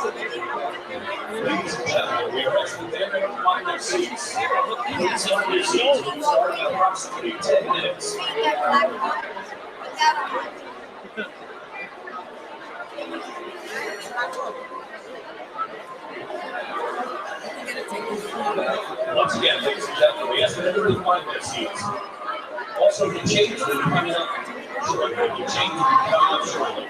Ladies and gentlemen, we are asking everyone to find their seats. Please find your seats. We'll start in approximately 10 minutes. Once again, ladies and gentlemen, we ask that everyone find their seats. Also, the change will be coming up shortly. The change will be coming up shortly.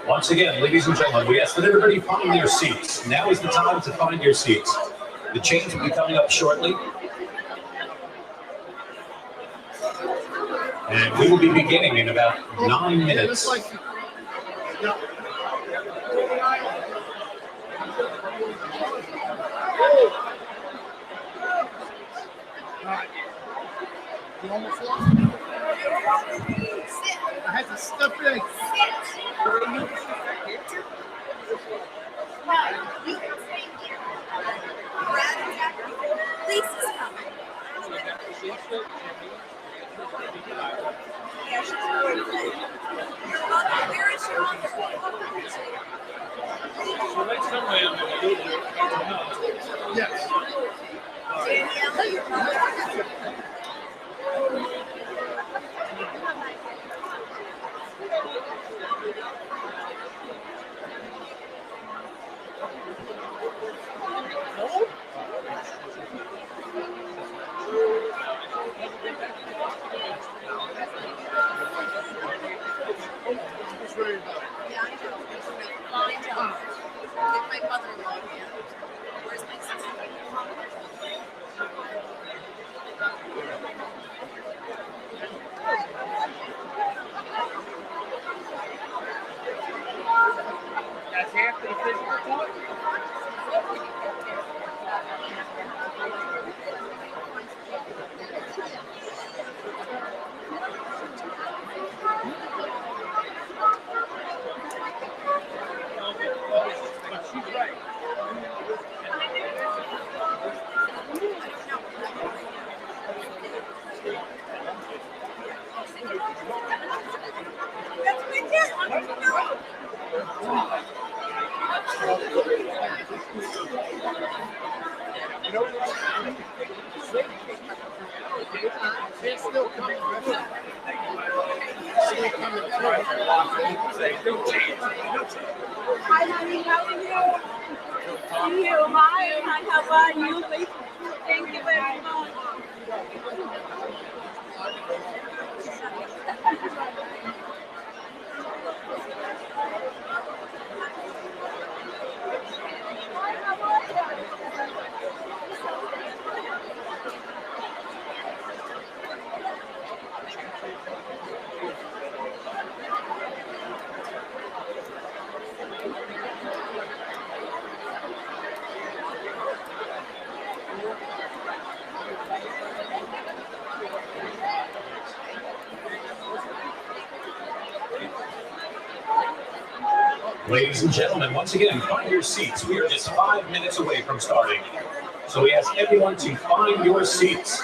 Once again, ladies and gentlemen, we ask that everybody find their seats. Now is the time to find your seats. The change will be coming up shortly. And we will be beginning in about 9 minutes. I had to step in. Yes. Hi, honey, how are you? See you. Hi, how are you? Thank you very much. Ladies and gentlemen, once again, find your seats. We are just 5 minutes away from starting. So we ask everyone to find your seats.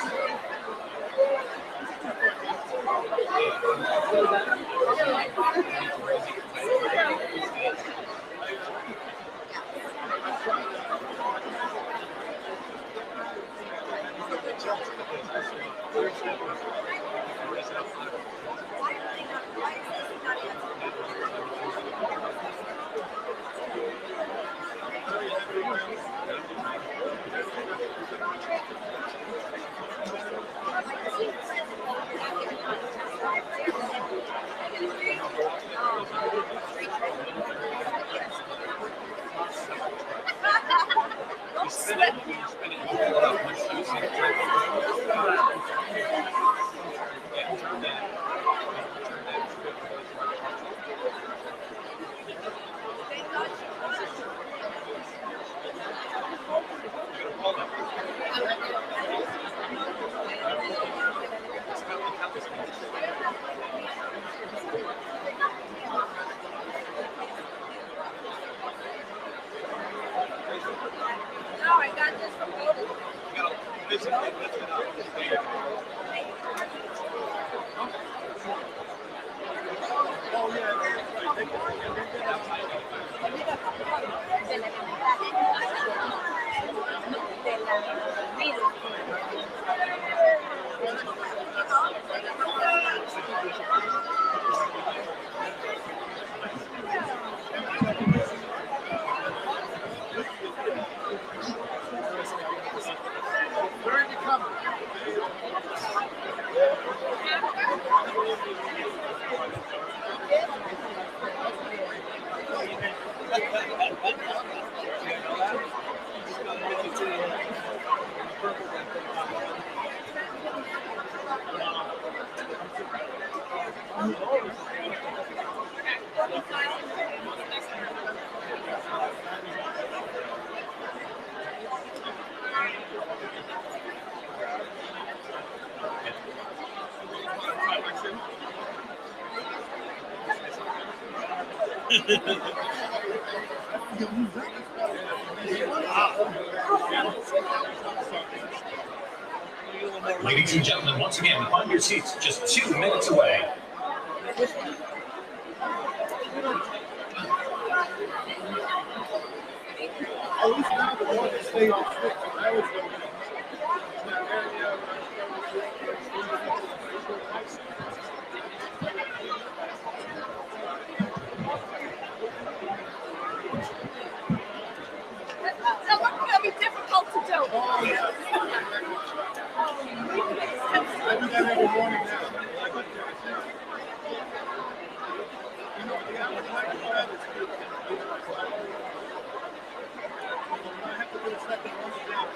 Where are you coming? Ladies and gentlemen, once again, find your seats just 2 minutes away. At least now the one that stayed on switch. I was going That one's gonna be difficult to do. oh, yeah. I do that every morning now. You know, the average height of that is good. I have to do a second one down.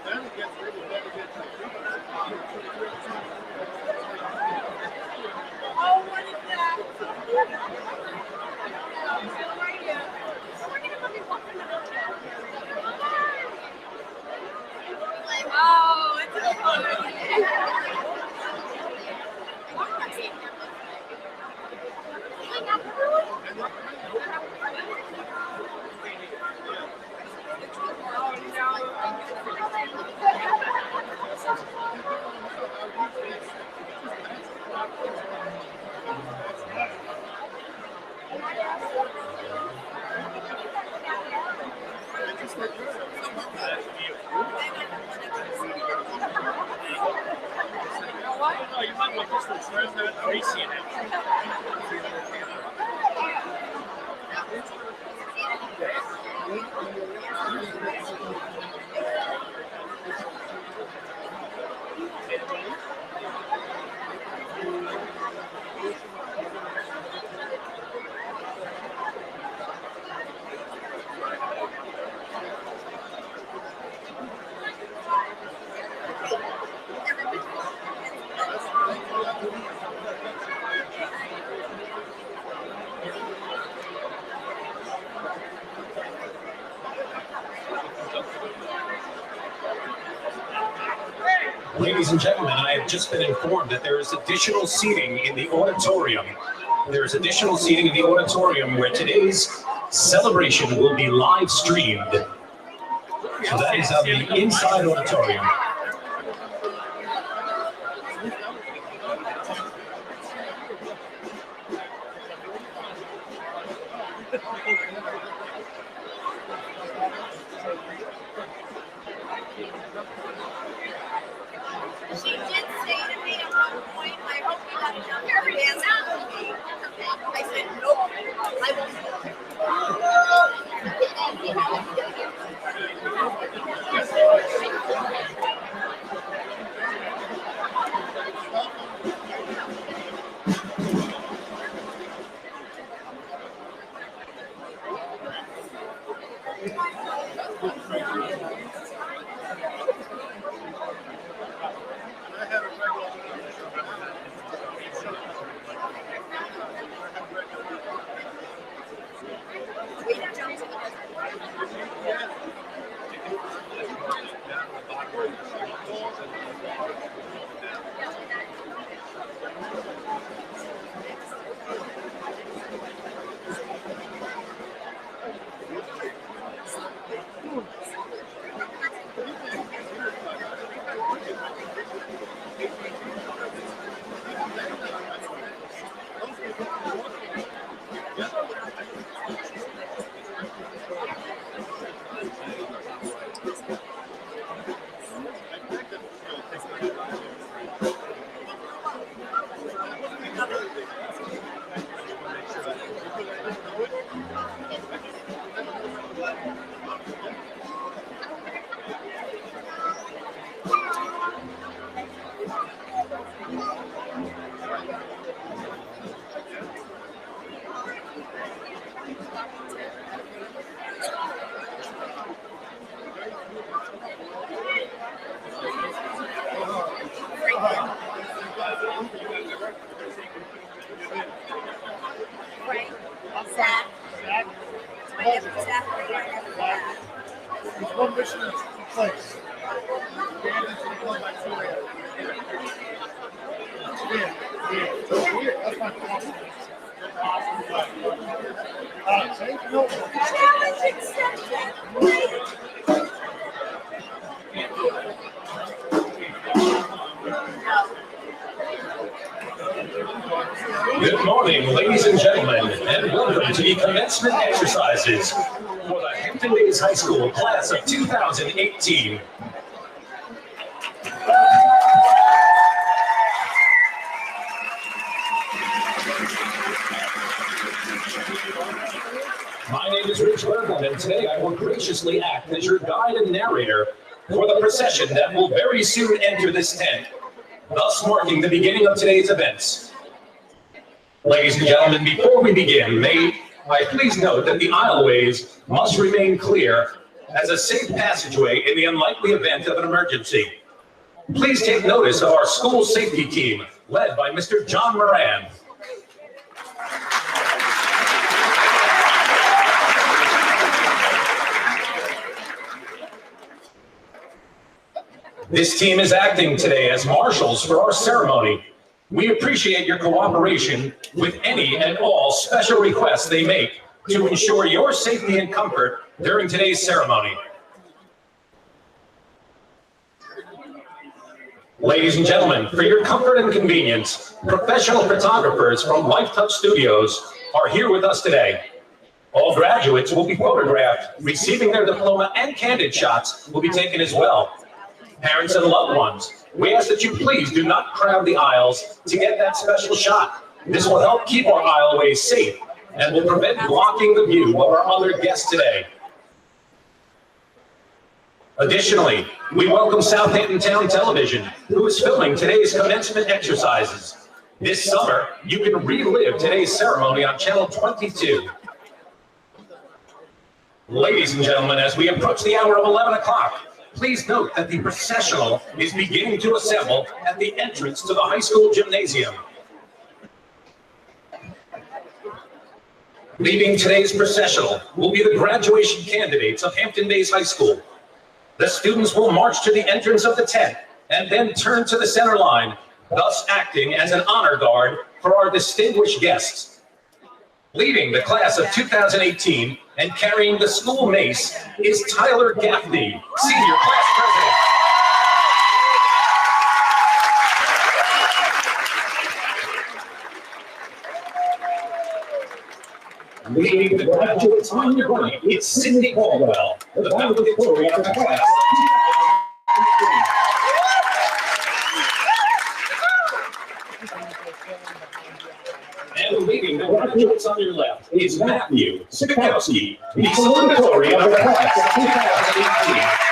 Then it gets really better. Oh, what is that? Right here. We're gonna let me walk in the middle. Oh, it's a fun. Oh, you might want this one. There's no greasy in it. Ladies and gentlemen, I have just been informed that there is additional seating in the auditorium. There is additional seating in the auditorium where today's celebration will be live streamed. So that is the inside auditorium. She did say to me at one point, I hope you let your hands out of me. I said, nope, I won't. Frank, Zach. My nephew Zach, my nephew Zach. There's one mission in place. That's my confidence. Take note. Challenge accepted. Good morning, ladies and gentlemen, and welcome to the commencement exercises for the Hampton Bays High School class of 2018. My name is Rich Bergman, and today I will graciously act as your guide and narrator for the procession that will very soon enter this tent, thus marking the beginning of today's events. Ladies and gentlemen, before we begin, may I please note that the aisleways must remain clear as a safe passageway in the unlikely event of an emergency. Please take notice of our school safety team, led by Mr. John Moran. This team is acting today as marshals for our ceremony. We appreciate your cooperation with any and all special requests they make to ensure your safety and comfort during today's ceremony. Ladies and gentlemen, for your comfort and convenience, professional photographers from LifeTouch Studios are here with us today. All graduates will be photographed. Receiving their diploma and candid shots will be taken as well. Parents and loved ones, we ask that you please do not crowd the aisles to get that special shot. This will help keep our aisleways safe and will prevent blocking the view of our other guests today. Additionally, we welcome Southampton Town Television, who is filming today's commencement exercises. This summer, you can relive today's ceremony on Channel 22. Ladies and gentlemen, as we approach the hour of 11 o'clock, please note that the processional is beginning to assemble at the entrance to the high school gymnasium. Leading today's processional will be the graduation candidates of Hampton Bays High School. The students will march to the entrance of the tent and then turn to the center line, thus acting as an honor guard for our distinguished guests. Leading the class of 2018 and carrying the school mace is Tyler Gaffney, Senior Class President. Leading the graduates on your right is Cindy Caldwell, the valedictorian of the class of 2018. And leading the graduates on your left is Matthew Sikowski, the salutatorian of the class of 2018.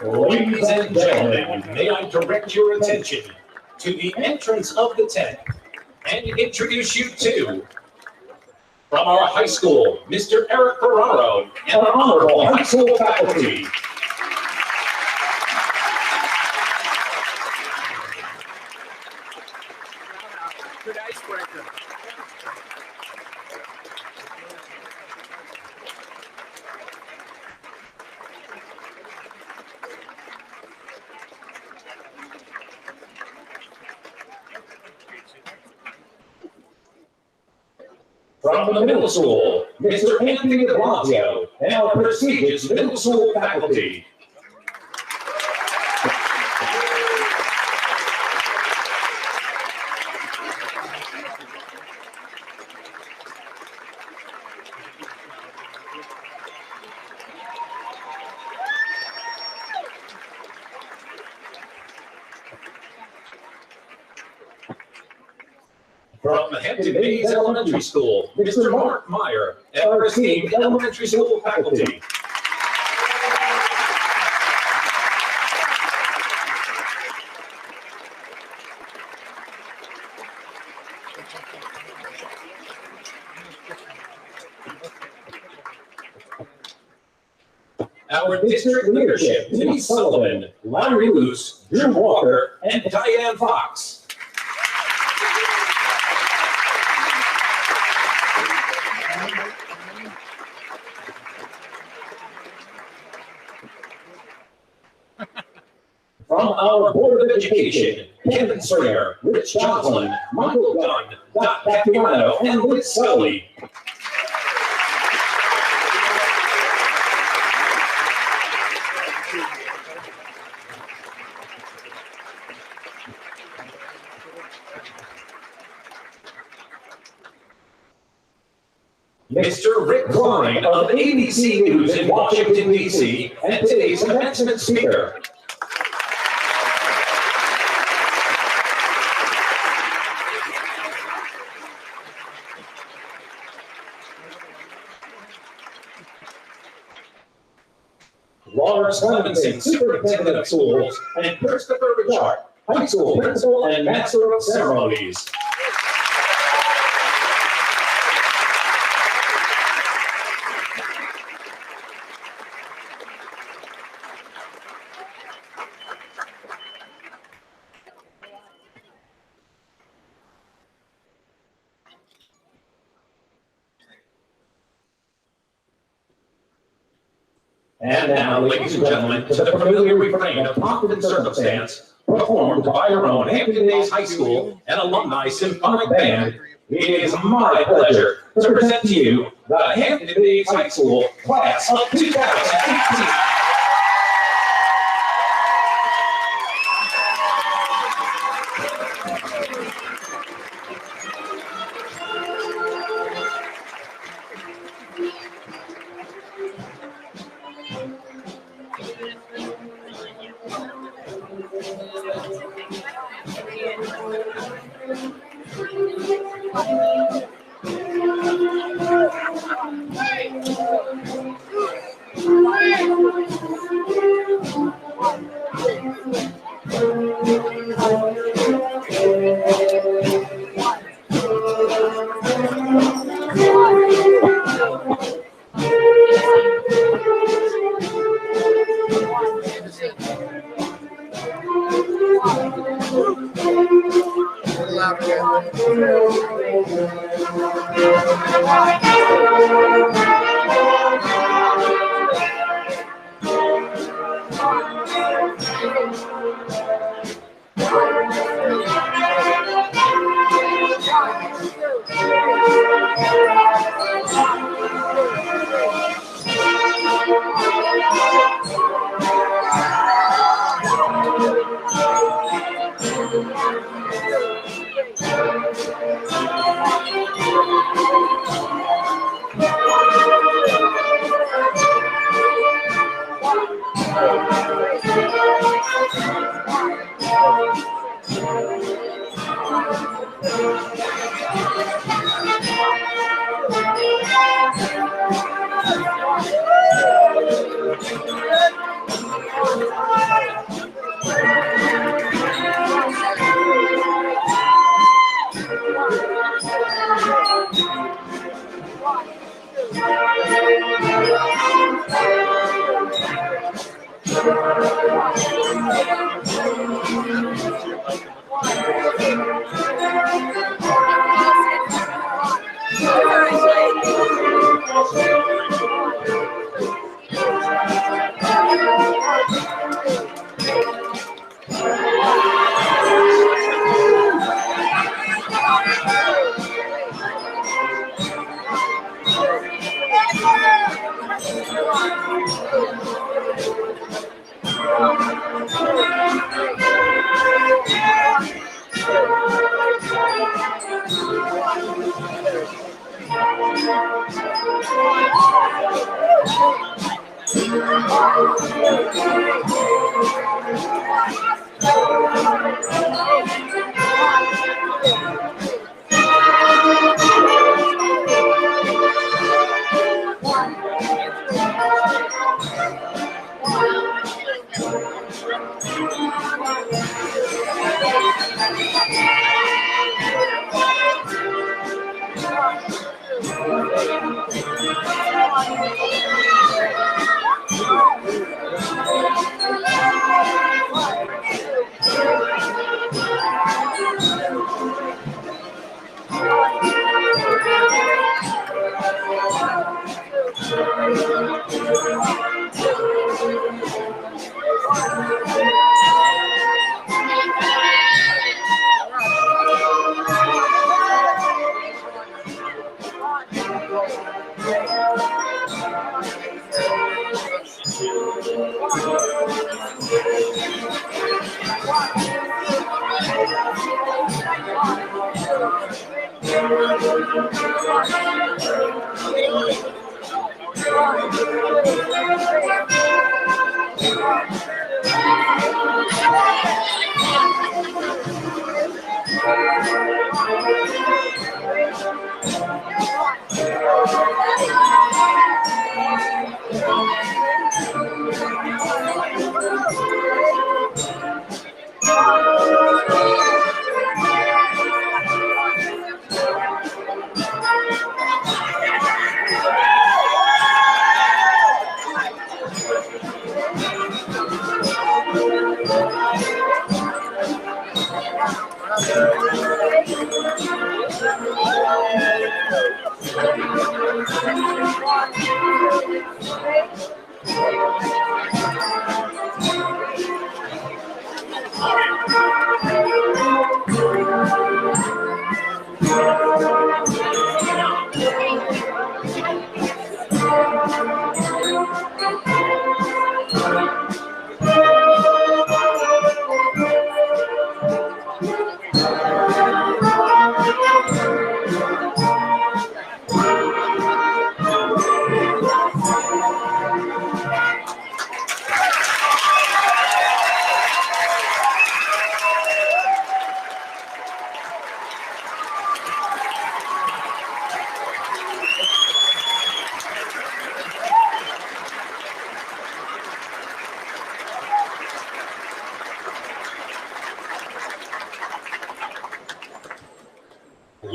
Ladies and gentlemen, may I direct your attention to the entrance of the tent and introduce you to, from our high school, Mr. Eric Corrado and our honorable high school faculty. Good icebreaker. From the middle school, Mr. Anthony de Blasio and our prestigious middle school faculty. From Hampton Elementary School, Mr. Mark Meyer and our esteemed elementary school faculty. Our district leadership, Denise Sullivan, Larry Luce, Drew Walker, and Diane Fox. From our Board of Education, Kevin Sawyer, Rich Joslin, Michael Gunn, Dot Cacturano, and Liz Sully. Mr. Rick Klein of ABC News in Washington, D.C., and today's Commencement Speaker. Lawrence Levinson, Superintendent of Schools, and Christopher Richard, High School Principal and Master of Ceremonies. And now, ladies and gentlemen, to the familiar refrain of Pomp and Circumstance, performed by our own Hampton Days High School and Alumni Symphonic Band, it is my pleasure to present to you the Hampton Days High School Class of 2018.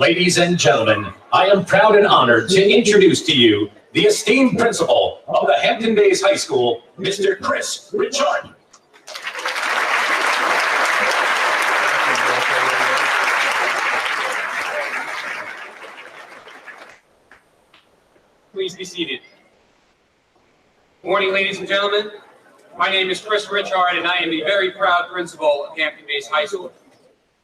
Ladies and gentlemen, I am proud and honored to introduce to you the esteemed principal of the Hampton Bays High School, Mr. Chris Richard. Please be seated. Good morning, ladies and gentlemen. My name is Chris Richard, and I am a very proud principal of Hampton Bays High School.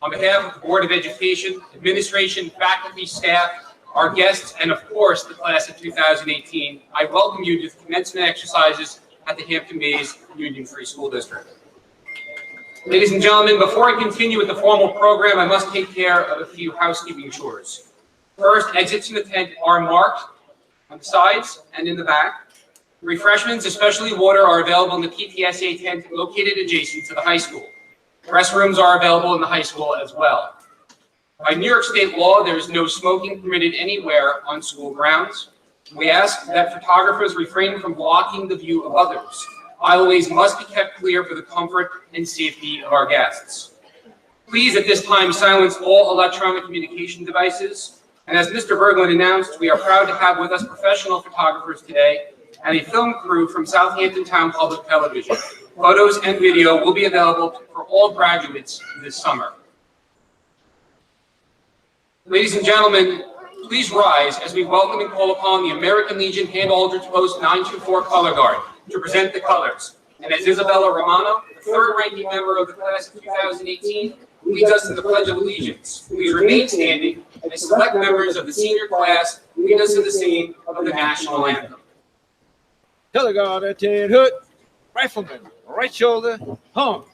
On behalf of the Board of Education, administration, faculty, staff, our guests, and of course, the class of 2018, I welcome you to the commencement exercises at the Hampton Bays Union Free School District. Ladies and gentlemen, before I continue with the formal program, I must take care of a few housekeeping chores. First, exits from the tent are marked on the sides and in the back. Refreshments, especially water, are available in the PTSA tent located adjacent to the high school. Restrooms are available in the high school as well. By New York State law, there is no smoking permitted anywhere on school grounds. We ask that photographers refrain from blocking the view of others. Aisleways must be kept clear for the comfort and safety of our guests. Please, at this time, silence all electronic communication devices. And as Mr. Berglund announced, we are proud to have with us professional photographers today and a film crew from Southampton Town Public Television. Photos and video will be available for all graduates this summer. Ladies and gentlemen, please rise as we welcome and call upon the American Legion Hand Aldrich Post 924 Color Guard to present the colors. And as Isabella Romano, the third-ranking member of the class of 2018, leads us in the Pledge of Allegiance, please remain standing as select members of the senior class lead us in the singing of the national anthem. Color guard at your hood, rifleman, right shoulder, home.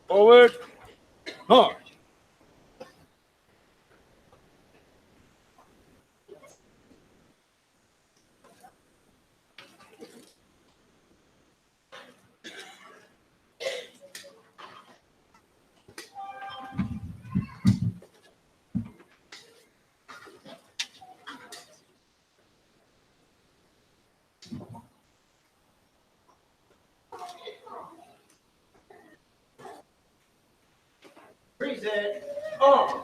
Forward, home. Present, on.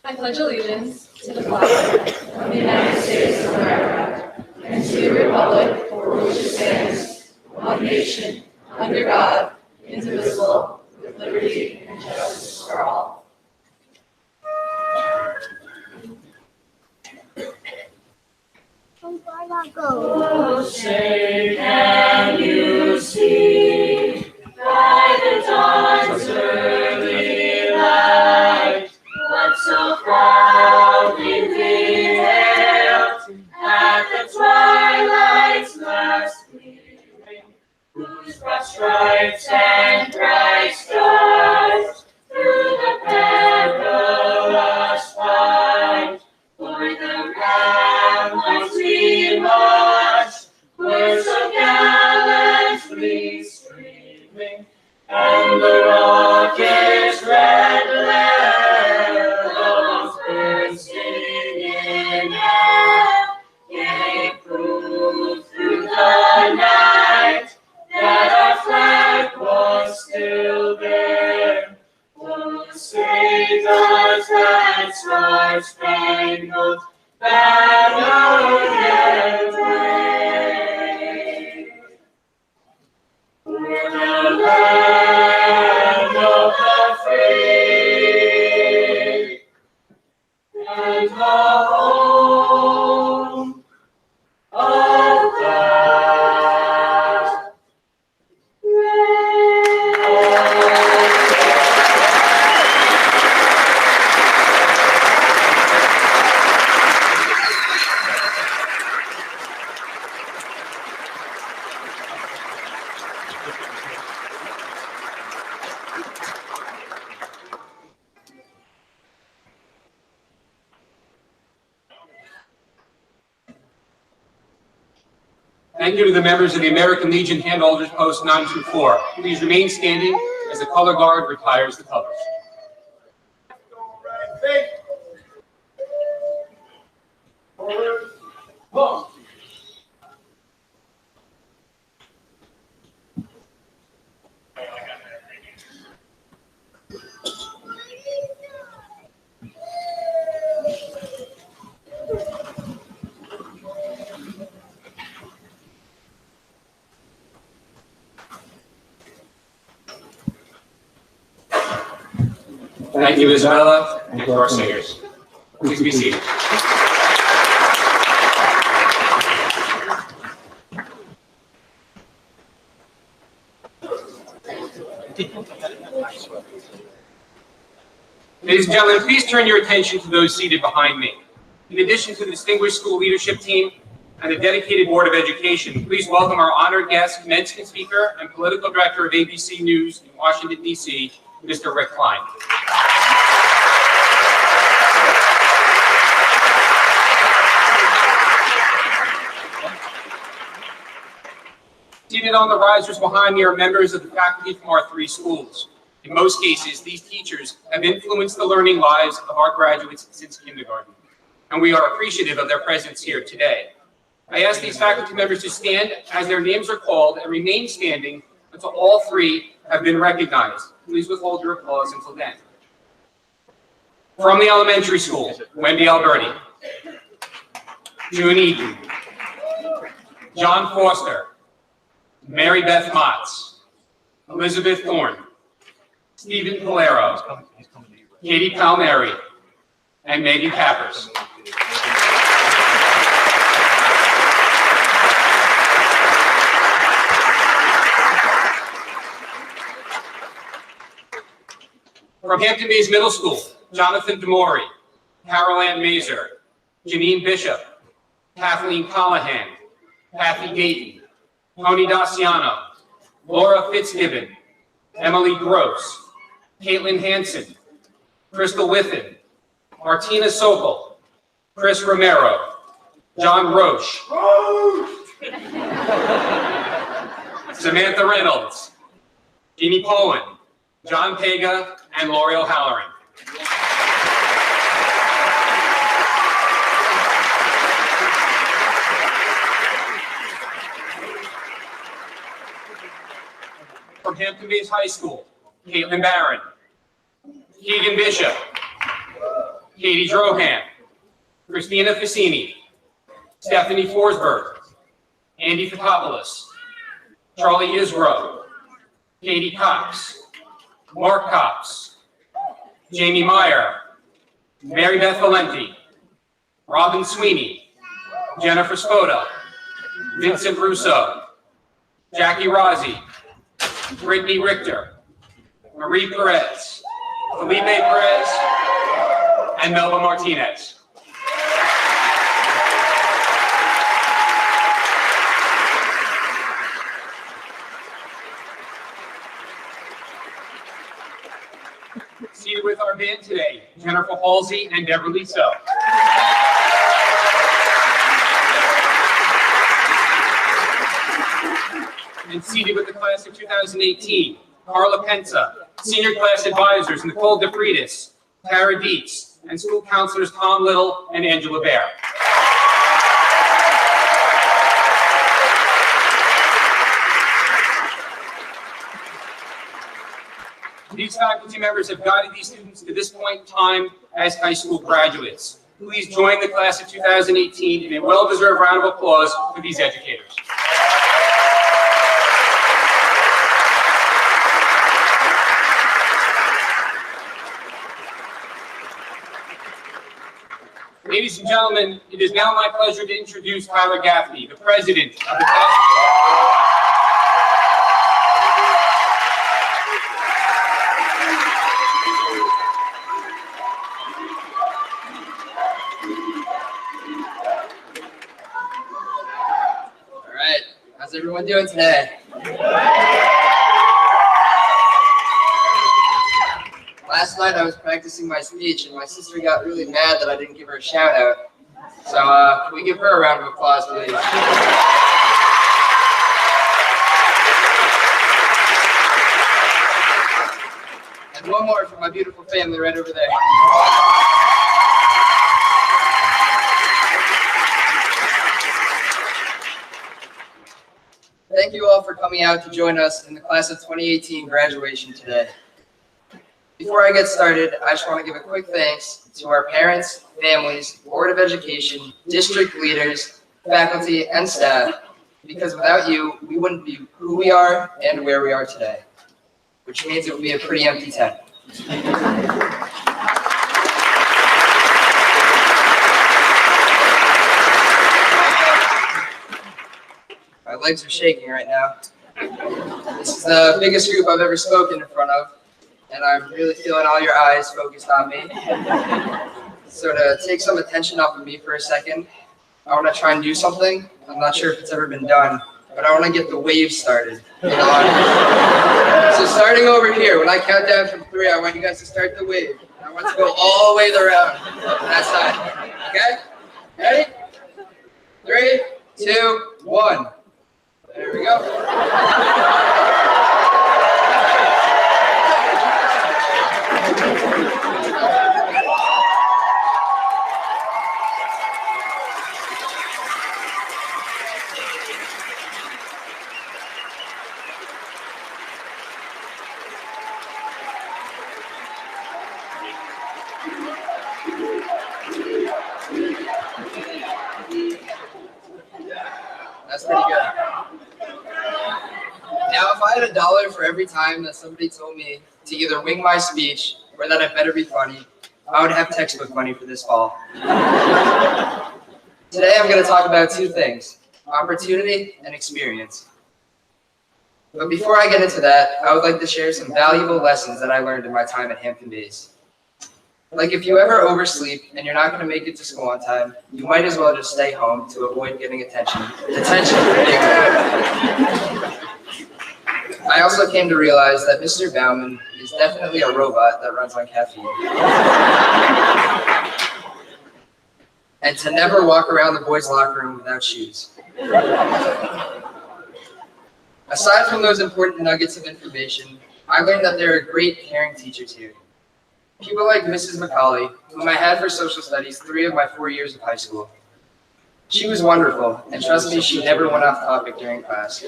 I pledge allegiance to the flag of the United States of America and to the republic for which it stands, one nation, under God, indivisible, with liberty and justice for all. Go. Say, can you see by the dawn's early light what so proudly veiled at the twilight's last gleaming, whose broad stripes and bright stars through the perilous fight for the ramparts we marched were so gallantly streaming, and the rocket's red levels bursting in air gave proof through the night that our flag was still there. Oh, say does that star-spangled banner yet wave? We're the land of the free and the home of the Thank you to the members of the American Legion Hand Aldrich Post 924. Please remain standing as the color guard retires the colors. Forward, home. Thank you, Isabella, and to our singers. Please be seated. Ladies and gentlemen, please turn your attention to those seated behind me. In addition to the distinguished school leadership team and the dedicated Board of Education, please welcome our honored guest, Commencement Speaker and Political Director of ABC News in Washington, D.C., Mr. Rick Klein. Seated on the risers behind me are members of the faculty from our three schools. In most cases, these teachers have influenced the learning lives of our graduates since kindergarten, and we are appreciative of their presence here today. I ask these faculty members to stand as their names are called and remain standing until all three have been recognized. Please withhold your applause until then. From the elementary school, Wendy Alberti. June Eaton. John Foster. Mary Beth Motz. Elizabeth Thorne. Stephen Polero. Katie Palmieri. And Megan Cappers. From Hampton Bays Middle School, Jonathan Demori, Carol Ann Mazer, Janine Bishop, Kathleen Callahan, Kathy Dayton, Tony Daciano, Laura Fitzgibbon, Emily Gross, Caitlin Hanson, Crystal Whiffen, Martina Sokol, Chris Romero, John Roche, Samantha Reynolds, Jeannie Powen, John Pega, and Lori O'Halloran. From Hampton Bays High School, Caitlin Barron, Keegan Bishop, Katie Drohan, Christina Fassini, Stephanie Forsberg, Andy Fotopoulos, Charlie Isro, Katie Cox, Mark Cox, Jamie Meyer, Mary Beth Valenti, Robin Sweeney, Jennifer Spoda, Vincent Russo, Jackie Rossi, Brittany Richter, Marie Perez, Felipe Perez, and Melba Martinez. Seated with our band today, Jennifer Halsey and Beverly So. And seated with the class of 2018, Carla Pensa, senior class advisors Nicole DeFreitas, Tara Dietz, and school counselors Tom Little and Angela Bear. These faculty members have guided these students to this point in time as high school graduates. Please join the class of 2018 in a well-deserved round of applause for these educators. Ladies and gentlemen, it is now my pleasure to introduce Tyler Gaffney, the president of the class. All right, how's everyone doing today? Last night I was practicing my speech and my sister got really mad that I didn't give her a shout out. So can we give her a round of applause, please? And one more for my beautiful family right over there. Thank you all for coming out to join us in the class of 2018 graduation today. Before I get started, I just want to give a quick thanks to our parents, families, Board of Education, district leaders, faculty, and staff, because without you, we wouldn't be who we are and where we are today, which means it would be a pretty empty tent. My legs are shaking right now. This is the biggest group I've ever spoken in front of, and I'm really feeling all your eyes focused on me. So to take some attention off of me for a second, I want to try and do something. I'm not sure if it's ever been done, but I want to get the wave started. So starting over here, when I count down from 3, I want you guys to start the wave. I want to go all the way around that side. Okay? Ready? 3, 2, 1. There we go. That's pretty good. Now, if I had $1 for every time that somebody told me to either wing my speech or that I better be funny, I would have textbook money for this fall. Today, I'm going to talk about two things: opportunity and experience. But before I get into that, I would like to share some valuable lessons that I learned in my time at Hampton Bays. Like, if you ever oversleep and you're not going to make it to school on time, you might as well just stay home to avoid getting detention for being late. I also came to realize that Mr. Bauman is definitely a robot that runs on caffeine. And to never walk around the boys' locker room without shoes. Aside from those important nuggets of information, I learned that there are great, caring teachers here. People like Mrs. McCauley, whom I had for social studies 3 of my 4 years of high school. She was wonderful, and trust me, she never went off topic during class.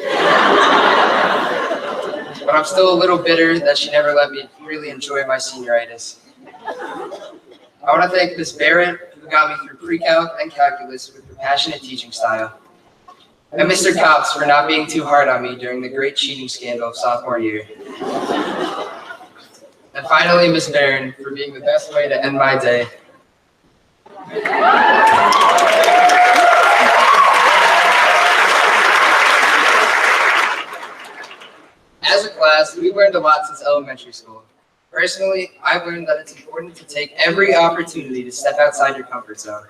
But I'm still a little bitter that she never let me really enjoy my senioritis. I want to thank Ms. Barrett, who got me through pre-calc and calculus with her passionate teaching style. And Mr. Copps for not being too hard on me during the great cheating scandal of sophomore year. And finally, Ms. Barron for being the best way to end my day. As a class, we learned a lot since elementary school. Personally, I've learned that it's important to take every opportunity to step outside your comfort zone.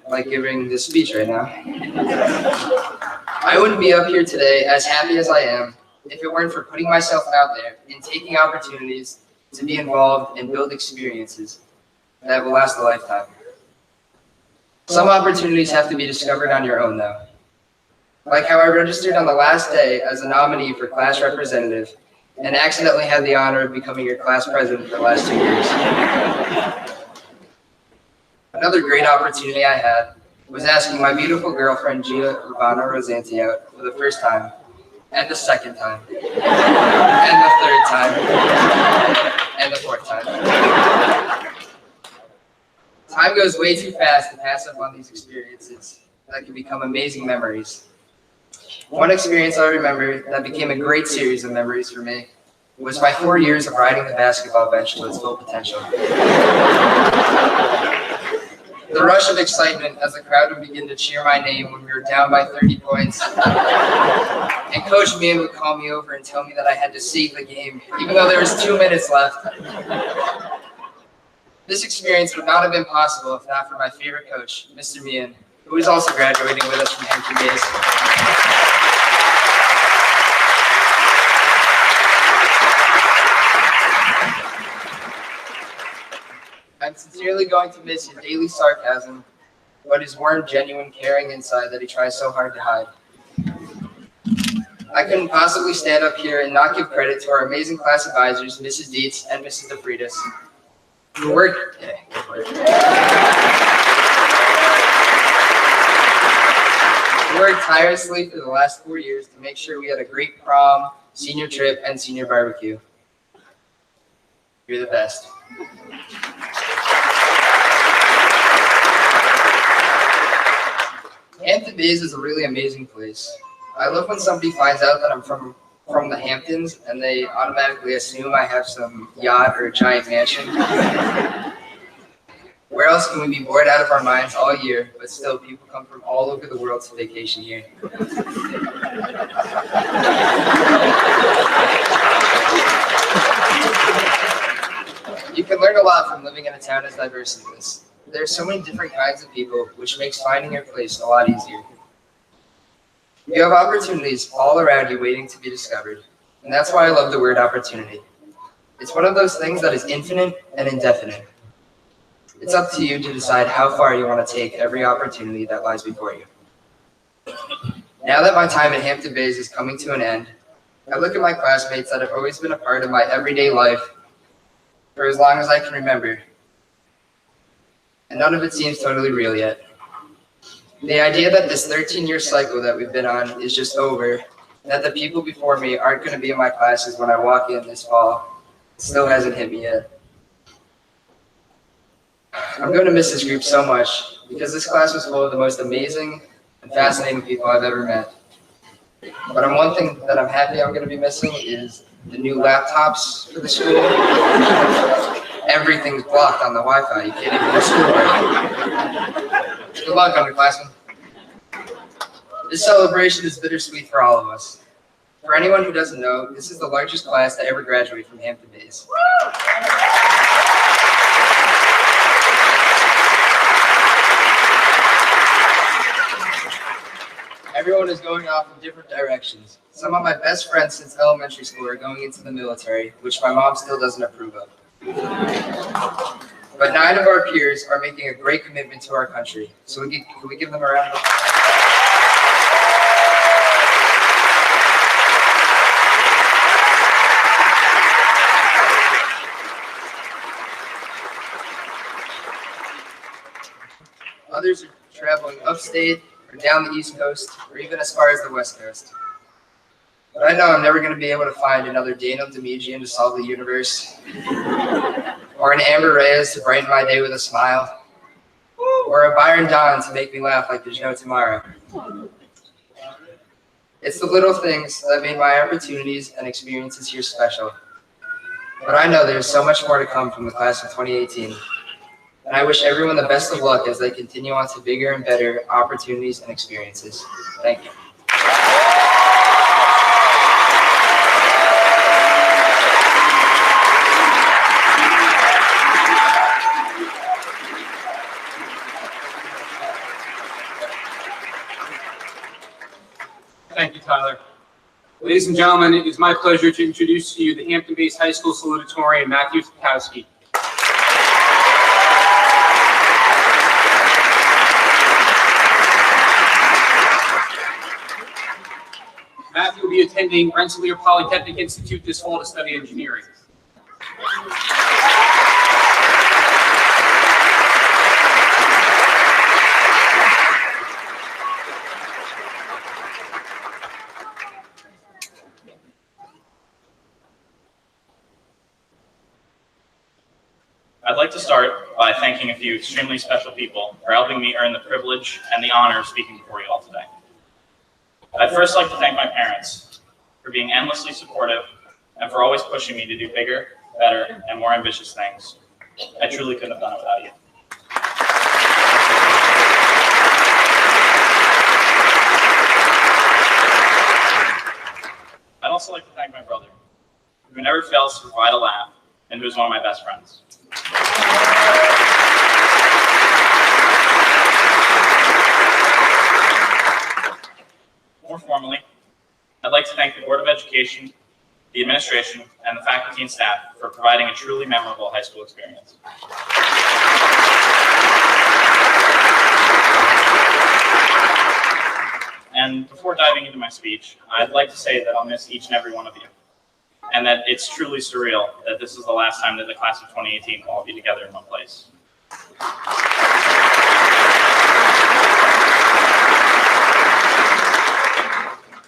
Like giving this speech right now. I wouldn't be up here today as happy as I am if it weren't for putting myself out there and taking opportunities to be involved and build experiences that will last a lifetime. Some opportunities have to be discovered on your own though. Like how I registered on the last day as a nominee for class representative and accidentally had the honor of becoming your class president for the last 2 years. Another great opportunity I had was asking my beautiful girlfriend Gia Urbana Rosanti out for the first time, and the second time, and the third time, and the fourth time. Time goes way too fast to pass up on these experiences that can become amazing memories. One experience I remember that became a great series of memories for me was my 4 years of riding the basketball bench to its full potential. The rush of excitement as the crowd would begin to cheer my name when we were down by 30 points. And Coach Meehan would call me over and tell me that I had to save the game, even though there was 2 minutes left. This experience would not have been possible if not for my favorite coach, Mr. Meehan, who is also graduating with us from Hampton Bays. I'm sincerely going to miss his daily sarcasm, but his warm, genuine, caring inside that he tries so hard to hide. I couldn't possibly stand up here and not give credit to our amazing class advisors, Mrs. Dietz and Mrs. DeFreitas, who worked tirelessly for the last 4 years to make sure we had a great prom, senior trip, and senior barbecue. You're the best. Hampton Bays is a really amazing place. I love when somebody finds out that I'm from the Hamptons and they automatically assume I have some yacht or giant mansion. Where else can we be bored out of our minds all year, but still people come from all over the world to vacation here? You can learn a lot from living in a town as diverse as this. There are so many different kinds of people, which makes finding your place a lot easier. You have opportunities all around you waiting to be discovered, and that's why I love the word opportunity. It's one of those things that is infinite and indefinite. It's up to you to decide how far you want to take every opportunity that lies before you. Now that my time at Hampton Bays is coming to an end, I look at my classmates that have always been a part of my everyday life for as long as I can remember. And none of it seems totally real yet. The idea that this 13-year cycle that we've been on is just over, and that the people before me aren't going to be in my classes when I walk in this fall, still hasn't hit me yet. I'm going to miss this group so much because this class was full of the most amazing, and fascinating people I've ever met. But one thing that I'm happy I'm going to be missing is the new laptops for the school. Everything's blocked on the Wi-Fi. You can't even do schoolwork. Good luck, underclassmen. This celebration is bittersweet for all of us. For anyone who doesn't know, this is the largest class to ever graduate from Hampton Bays. Everyone is going off in different directions. Some of my best friends since elementary school are going into the military, which my mom still doesn't approve of. But 9 of our peers are making a great commitment to our country. So can we give them a round of applause? Others are traveling upstate or down the East Coast or even as far as the West Coast. But I know I'm never going to be able to find another Daniel Demigian to solve the universe, or an Amber Reyes to brighten my day with a smile, or a Byron Don to make me laugh like there's no tomorrow. It's the little things that made my opportunities and experiences here special. But I know there's so much more to come from the class of 2018. And I wish everyone the best of luck as they continue on to bigger and better opportunities and experiences. Thank you. Thank you, Tyler. Ladies and gentlemen, it is my pleasure to introduce to you the Hampton Bays High School salutatorian, Matthew Fikowski. Matthew will be attending Rensselaer Polytechnic Institute this fall to study engineering. I'd like to start by thanking a few extremely special people for helping me earn the privilege and the honor of speaking before you all today. I'd first like to thank my parents for being endlessly supportive and for always pushing me to do bigger, better, and more ambitious things. I truly couldn't have done it without you. I'd also like to thank my brother, who never fails to provide a laugh and who is one of my best friends. More formally, I'd like to thank the Board of Education, the administration, and the faculty and staff for providing a truly memorable high school experience. And before diving into my speech, I'd like to say that I'll miss each and every one of you, and that it's truly surreal that this is the last time that the class of 2018 will all be together in one place.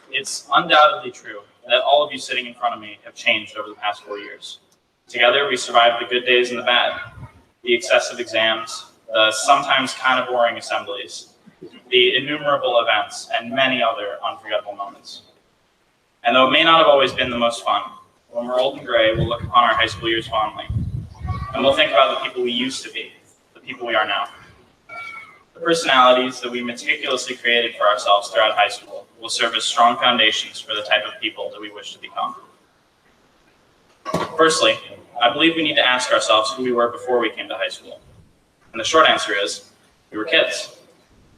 It's undoubtedly true that all of you sitting in front of me have changed over the past 4 years. Together, we survived the good days and the bad, the excessive exams, the sometimes kind of boring assemblies, the innumerable events, and many other unforgettable moments. And though it may not have always been the most fun, when we're old and gray, we'll look upon our high school years fondly. And we'll think about the people we used to be, the people we are now. The personalities that we meticulously created for ourselves throughout high school will serve as strong foundations for the type of people that we wish to become. Firstly, I believe we need to ask ourselves who we were before we came to high school. And the short answer is, we were kids.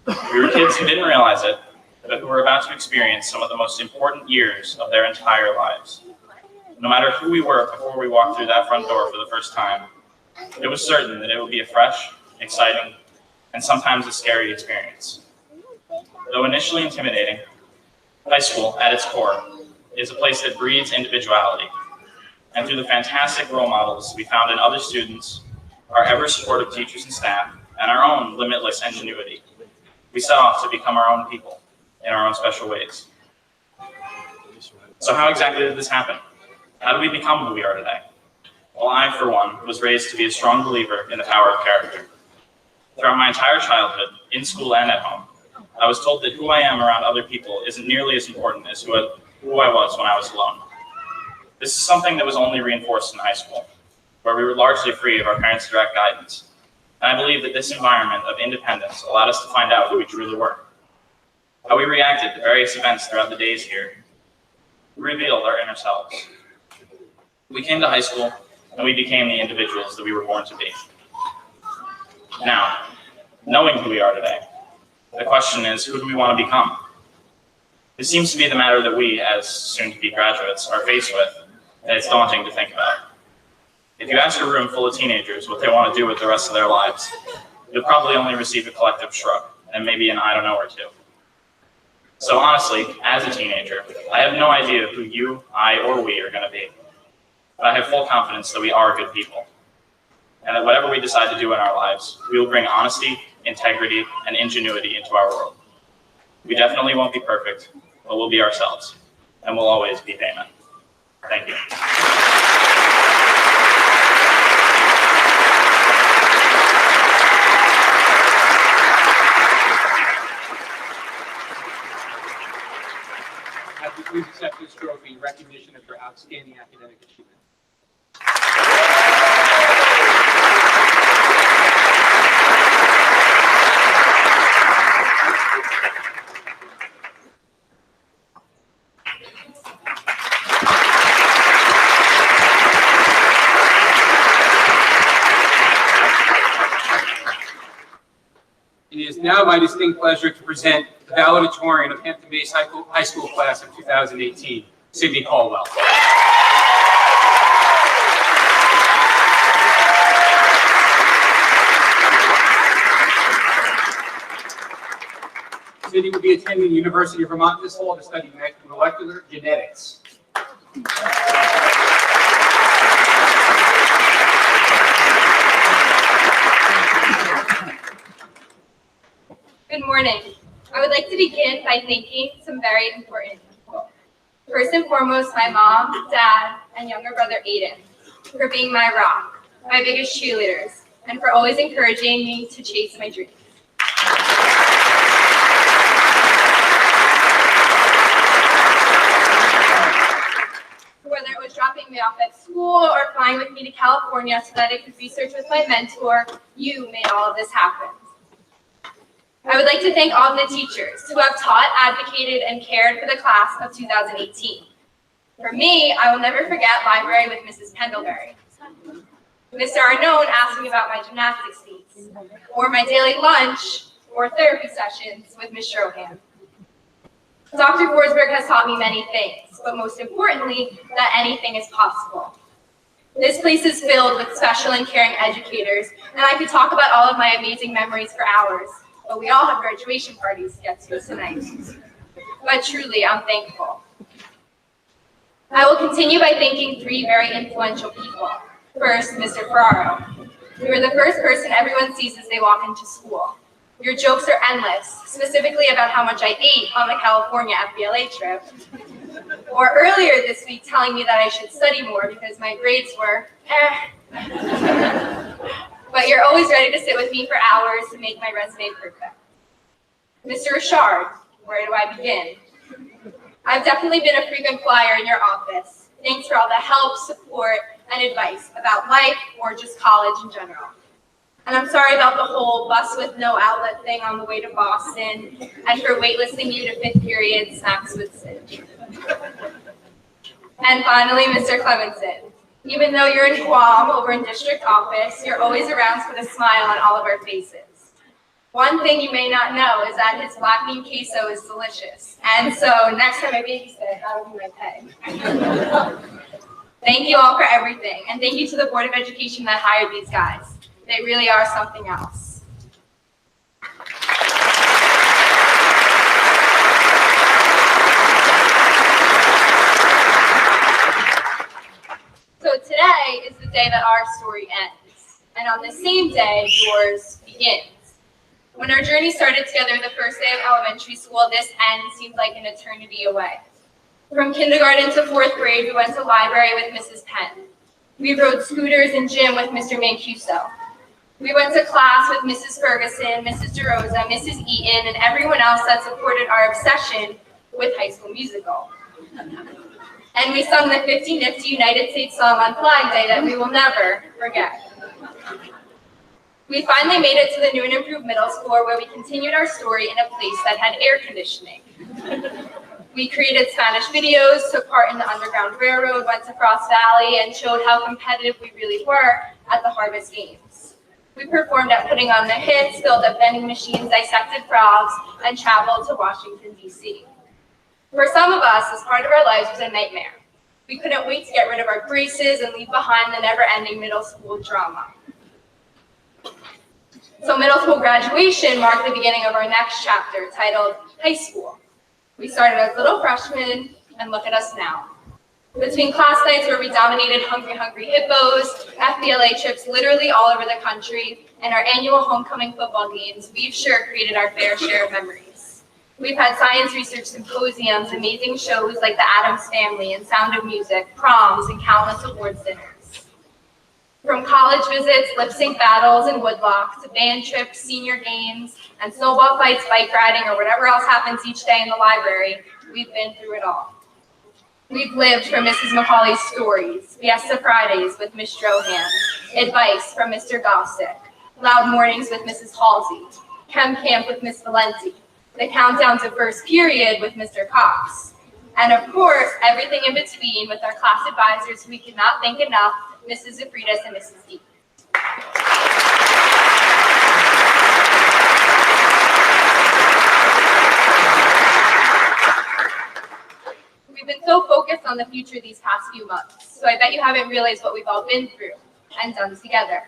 We were kids who didn't realize it, but who were about to experience some of the most important years of their entire lives. No matter who we were before we walked through that front door for the first time, it was certain that it would be a fresh, exciting, and sometimes a scary experience. Though initially intimidating, high school, at its core, is a place that breeds individuality. And through the fantastic role models we found in other students, our ever-supportive teachers and staff, and our own limitless ingenuity, we set off to become our own people in our own special ways. So how exactly did this happen? How did we become who we are today? Well, I, for one, was raised to be a strong believer in the power of character. Throughout my entire childhood, in school and at home, I was told that who I am around other people isn't nearly as important as who I was when I was alone. This is something that was only reinforced in high school, where we were largely free of our parents' direct guidance. And I believe that this environment of independence allowed us to find out who we truly were. How we reacted to various events throughout the days here revealed our inner selves. We came to high school, and we became the individuals that we were born to be. Now, knowing who we are today, the question is, who do we want to become? This seems to be the matter that we, as soon-to-be graduates, are faced with, and it's daunting to think about. If you ask a room full of teenagers what they want to do with the rest of their lives, you'll probably only receive a collective shrug, and maybe an I don't know or two. So honestly, as a teenager, I have no idea who you, I, or we are going to be. But I have full confidence that we are good people, and that whatever we decide to do in our lives, we will bring honesty, integrity, and ingenuity into our world. We definitely won't be perfect, but we'll be ourselves, and we'll always be payment. Thank you. Please accept this trophy in recognition of your outstanding academic achievement. It is now my distinct pleasure to present the valedictorian of Hampton-based high school class of 2018, Sydney Caldwell. Sydney will be attending the University of Vermont this fall to study molecular genetics. Good morning. I would like to begin by thanking some very important people. First and foremost, my mom, dad, and younger brother Aiden, for being my rock, my biggest cheerleaders, and for always encouraging me to chase my dreams. Whether it was dropping me off at school or flying with me to California so that I could research with my mentor, you made all of this happen. I would like to thank all of the teachers who have taught, advocated, and cared for the class of 2018. For me, I will never forget library with Mrs. Pendlebury. Mr. Arnone asked me about my gymnastics feats, or my daily lunch, or therapy sessions with Ms. Strohan. Dr. Forsberg has taught me many things, but most importantly, that anything is possible. This place is filled with special and caring educators, and I could talk about all of my amazing memories for hours. But we all have graduation parties to get to tonight. But truly, I'm thankful. I will continue by thanking three very influential people. First, Mr. Corrado. You are the first person everyone sees as they walk into school. Your jokes are endless, specifically about how much I ate on the California FBLA trip. Or earlier this week, telling me that I should study more because my grades were But you're always ready to sit with me for hours to make my resume perfect. Mr. Richard, where do I begin? I've definitely been a frequent flyer in your office. Thanks for all the help, support, and advice about life or just college in general. And I'm sorry about the whole bus with no outlet thing on the way to Boston and for waitlisting you to fifth period snacks with Sid. And finally, Mr. Clemenson. Even though you're in Guam over in district office, you're always around to put a smile on all of our faces. One thing you may not know is that his black bean queso is delicious. And so next time I babysit, that'll be my pay. Thank you all for everything. And thank you to the Board of Education that hired these guys. They really are something else. So today is the day that our story ends, and on the same day, yours begins. When our journey started together the first day of elementary school, this end seemed like an eternity away. From kindergarten to fourth grade, we went to library with Mrs. Penn. We rode scooters in gym with Mr. Mancuso. We went to class with Mrs. Ferguson, Mrs. DeRosa, Mrs. Eaton, and everyone else that supported our obsession with High School Musical. And we sung the 50 Nifty United States song on Flag Day that we will never forget. We finally made it to the new and improved middle school where we continued our story in a place that had air conditioning. We created Spanish videos, took part in the Underground Railroad, went to Frost Valley, and showed how competitive we really were at the Harvest Games. We performed at Putting on the Hits, filled up vending machines, dissected frogs, and traveled to Washington, D.C. For some of us, this part of our lives was a nightmare. We couldn't wait to get rid of our braces and leave behind the never-ending middle school drama. So middle school graduation marked the beginning of our next chapter, titled High School. We started as little freshmen, and look at us now. Between class nights where we dominated Hungry Hungry Hippos, FBLA trips literally all over the country, and our annual homecoming football games, we've sure created our fair share of memories. We've had science research symposiums, amazing shows like The Addams Family and Sound of Music, proms, and countless awards dinners. From college visits, lip sync battles, and woodlock, to band trips, senior games, and snowball fights, bike riding, or whatever else happens each day in the library, we've been through it all. We've lived from Mrs. McCauley's stories, Fiesta Fridays with Miss Strohan, advice from Mr. Gossick, loud mornings with Mrs. Halsey, chem camp with Miss Valenti, the countdown to first period with Mr. Cox, and of course, everything in between with our class advisors who we could not thank enough, Mrs. Zafridis and Mrs. D. We've been so focused on the future these past few months, so I bet you haven't realized what we've all been through and done together.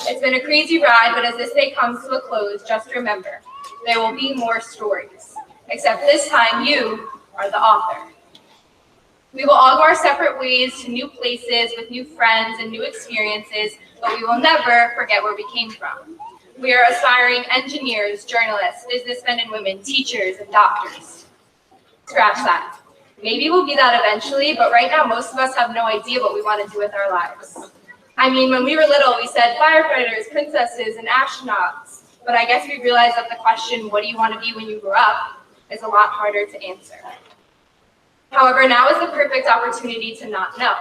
It's been a crazy ride, but as this day comes to a close, just remember, there will be more stories, except this time you are the author. We will all go our separate ways to new places with new friends and new experiences, but we will never forget where we came from. We are aspiring engineers, journalists, businessmen and women, teachers, and doctors. Scratch that. Maybe we'll be that eventually, but right now most of us have no idea what we want to do with our lives. I mean, when we were little, we said firefighters, princesses, and astronauts, but I guess we realized that the question, what do you want to be when you grow up, is a lot harder to answer. However, now is the perfect opportunity to not know.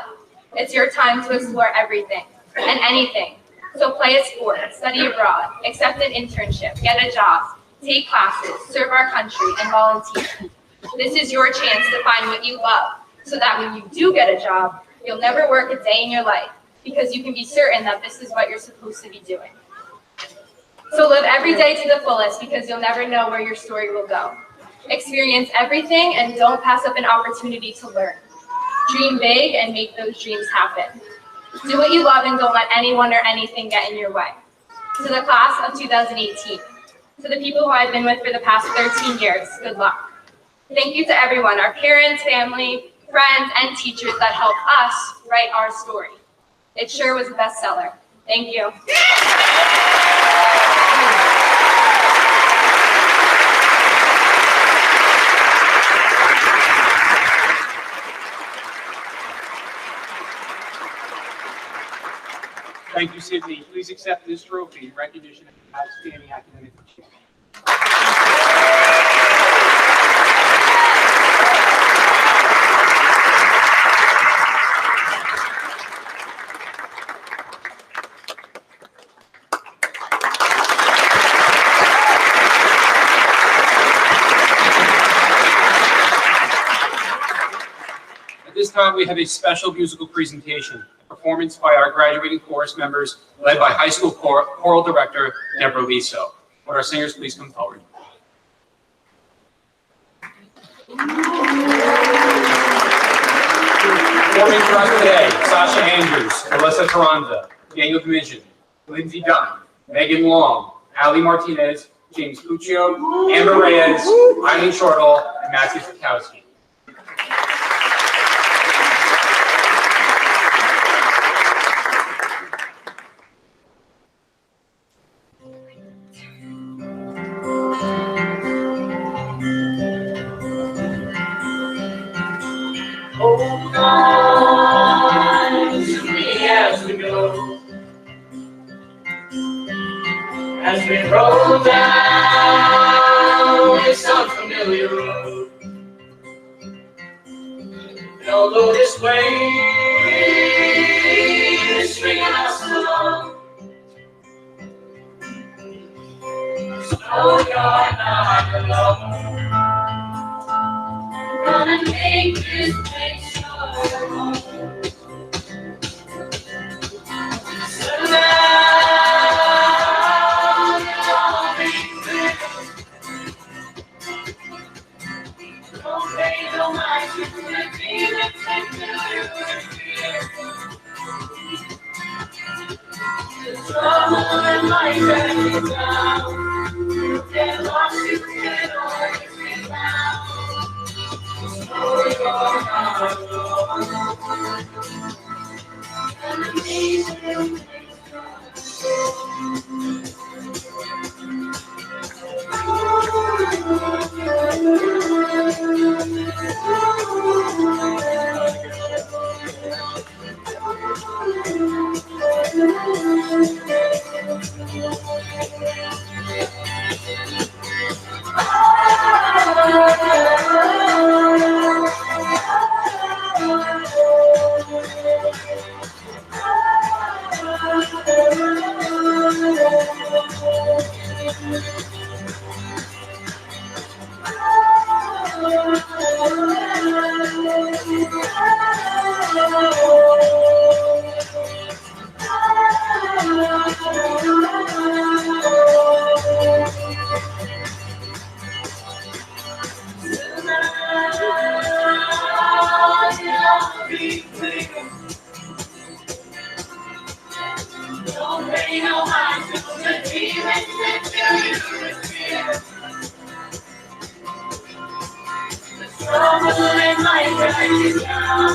It's your time to explore everything and anything. So play a sport, study abroad, accept an internship, get a job, take classes, serve our country, and volunteer. This is your chance to find what you love, so that when you do get a job, you'll never work a day in your life, because you can be certain that this is what you're supposed to be doing. So live every day to the fullest, because you'll never know where your story will go. Experience everything and don't pass up an opportunity to learn. Dream big and make those dreams happen. Do what you love and don't let anyone or anything get in your way. To the class of 2018, to the people who I've been with for the past 13 years, good luck. Thank you to everyone, our parents, family, friends, and teachers that helped us write our story. It sure was a bestseller. Thank you. Thank you, Sydney. Please accept this trophy in recognition of outstanding academic achievement. At this time, we have a special musical presentation. Performance by our graduating chorus members, led by high school choral director, Deborah Liso. Would our singers please come forward? Performing for us today, Sasha Andrews, Melissa Taranza, Daniel Commission, Lindsay Dunn, Megan Long, Ali Martinez, James Puccio, Amber Reyes, Eileen Shortle, and Matthew Sikowski. Hold on to me as we go. Roll down this unfamiliar road. And although this way is stringing us along, so you're not alone. Gonna make this place your home. Settle down, you'll be good. Don't pay no mind to the feelings that you feel. The trouble in life that you down. You get lost, you can always be found. So you're not alone. An amazing don't pay no mind to the demons that you fear. The trouble in life drags you down.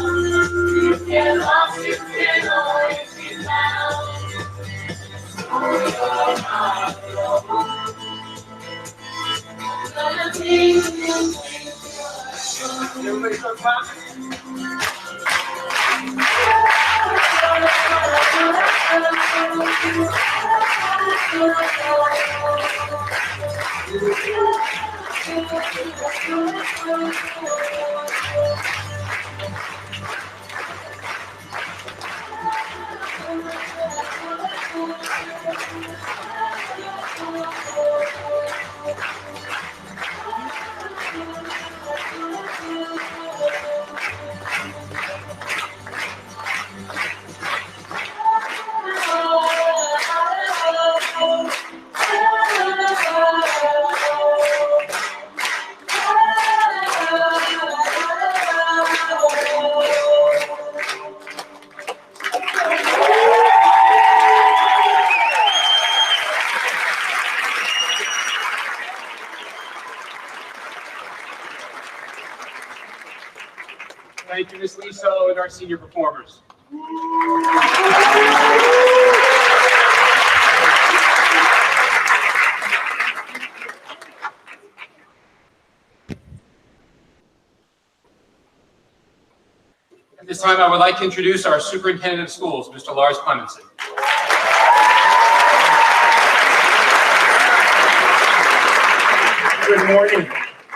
You get lost, you can always be found. So you're not alone. Gonna be everybody start clapping. Thank you, Ms. Lisa, and our senior performers. At this time, I would like to introduce our superintendent of schools, Mr. Lars Clemenson. Good morning.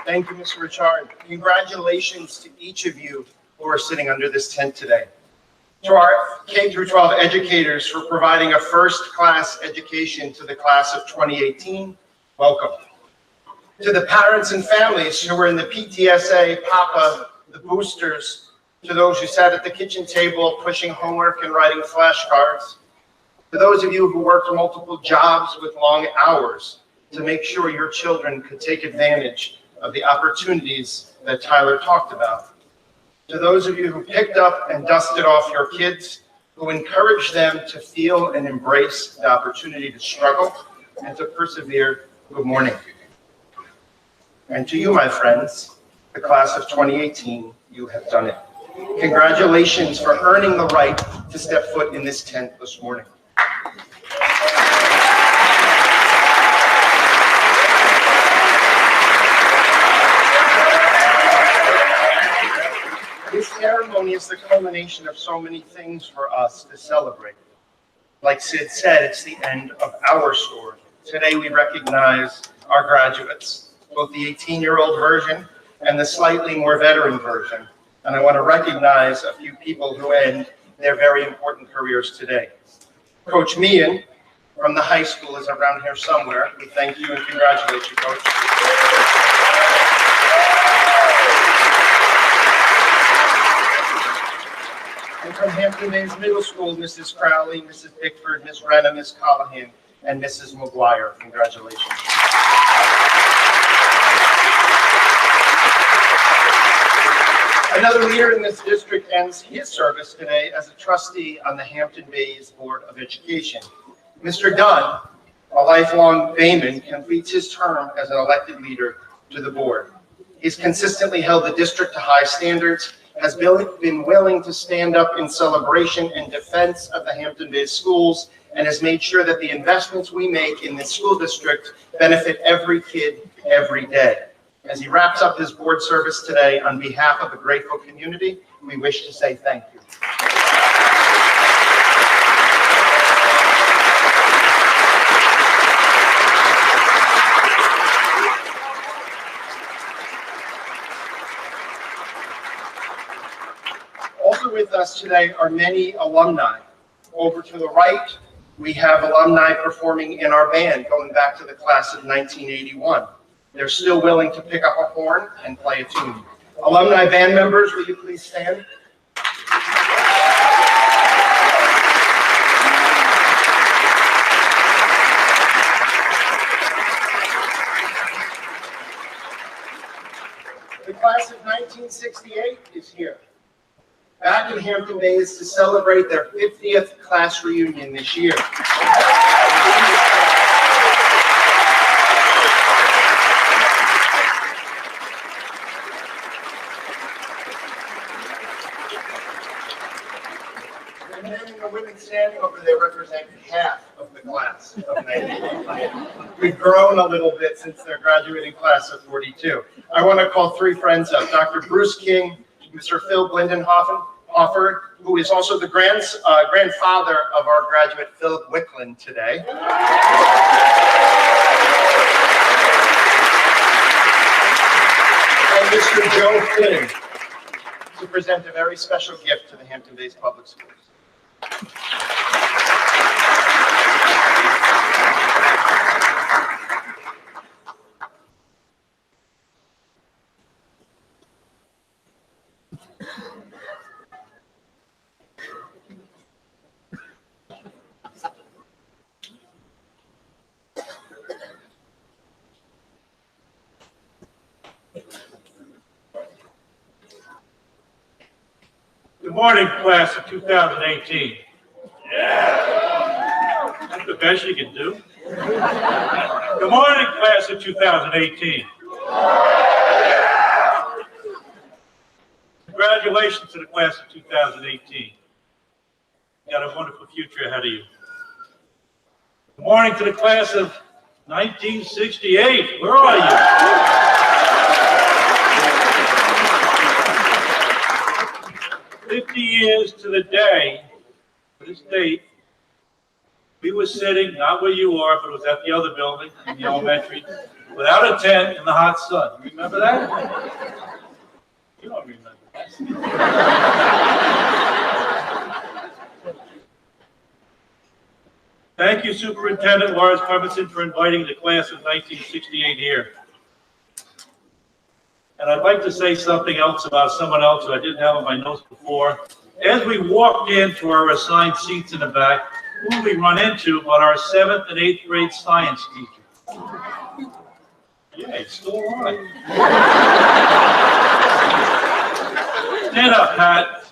Thank you, Mr. Richard. Congratulations to each of you who are sitting under this tent today. To our K through 12 educators for providing a first-class education to the class of 2018, welcome. To the parents and families who were in the PTSA, PAPA, the boosters, to those who sat at the kitchen table pushing homework and writing flashcards, to those of you who worked multiple jobs with long hours to make sure your children could take advantage of the opportunities that Tyler talked about. To those of you who picked up and dusted off your kids, who encouraged them to feel and embrace the opportunity to struggle and to persevere, good morning. And to you, my friends, the class of 2018, you have done it. Congratulations for earning the right to step foot in this tent this morning. This ceremony is the culmination of so many things for us to celebrate. Like Sid said, it's the end of our story. today we recognize our graduates, both the 18-year-old version and the slightly more veteran version. And I want to recognize a few people who end their very important careers today. Coach Meehan from the high school is around here somewhere. We thank you and congratulate you, Coach. And from Hampton Bays Middle School, Mrs. Crowley, Mrs. Bickford, Ms. Renna, Ms. Callahan, and Mrs. McGuire. Congratulations. Another leader in this district ends his service today as a trustee on the Hampton Bays Board of Education. Mr. Dunn, a lifelong Bayman, completes his term as an elected leader to the board. He's consistently held the district to high standards, has been willing to stand up in celebration and defense of the Hampton Bays schools, and has made sure that the investments we make in this school district benefit every kid every day. As he wraps up his board service today, on behalf of a grateful community, we wish to say thank you. Also with us today are many alumni. Over to the right, we have alumni performing in our band going back to the class of 1981. They're still willing to pick up a horn and play a tune. Alumni band members, will you please stand? The class of 1968 is here, back in Hampton Bays to celebrate their 50th class reunion this year. The men and the women standing over there represent half of the class of 1985. We've grown a little bit since their graduating class of 42. I want to call three friends up. Dr. Bruce King, Mr. Phil Blindenhofer, who is also the grandfather of our graduate Philip Wicklund today. And Mr. Joe Flynn, to present a very special gift to the Hampton Bays Public Schools. Good morning, class of 2018. Yeah. That's the best you can do. Good morning, class of 2018. Congratulations to the class of 2018. You got a wonderful future ahead of you. Good morning to the class of 1968. Where are you? 50 years to the day, this date, we were sitting, not where you are, but it was at the other building in the elementary, without a tent in the hot sun. Remember that? You don't remember that. Thank you, Superintendent Lars Clemenson, for inviting the class of 1968 here. And I'd like to say something else about someone else who I didn't have on my notes before. As we walked into our assigned seats in the back, who we run into but our 7th and 8th grade science teacher. Yeah, he's still alive. Stand up, Pat.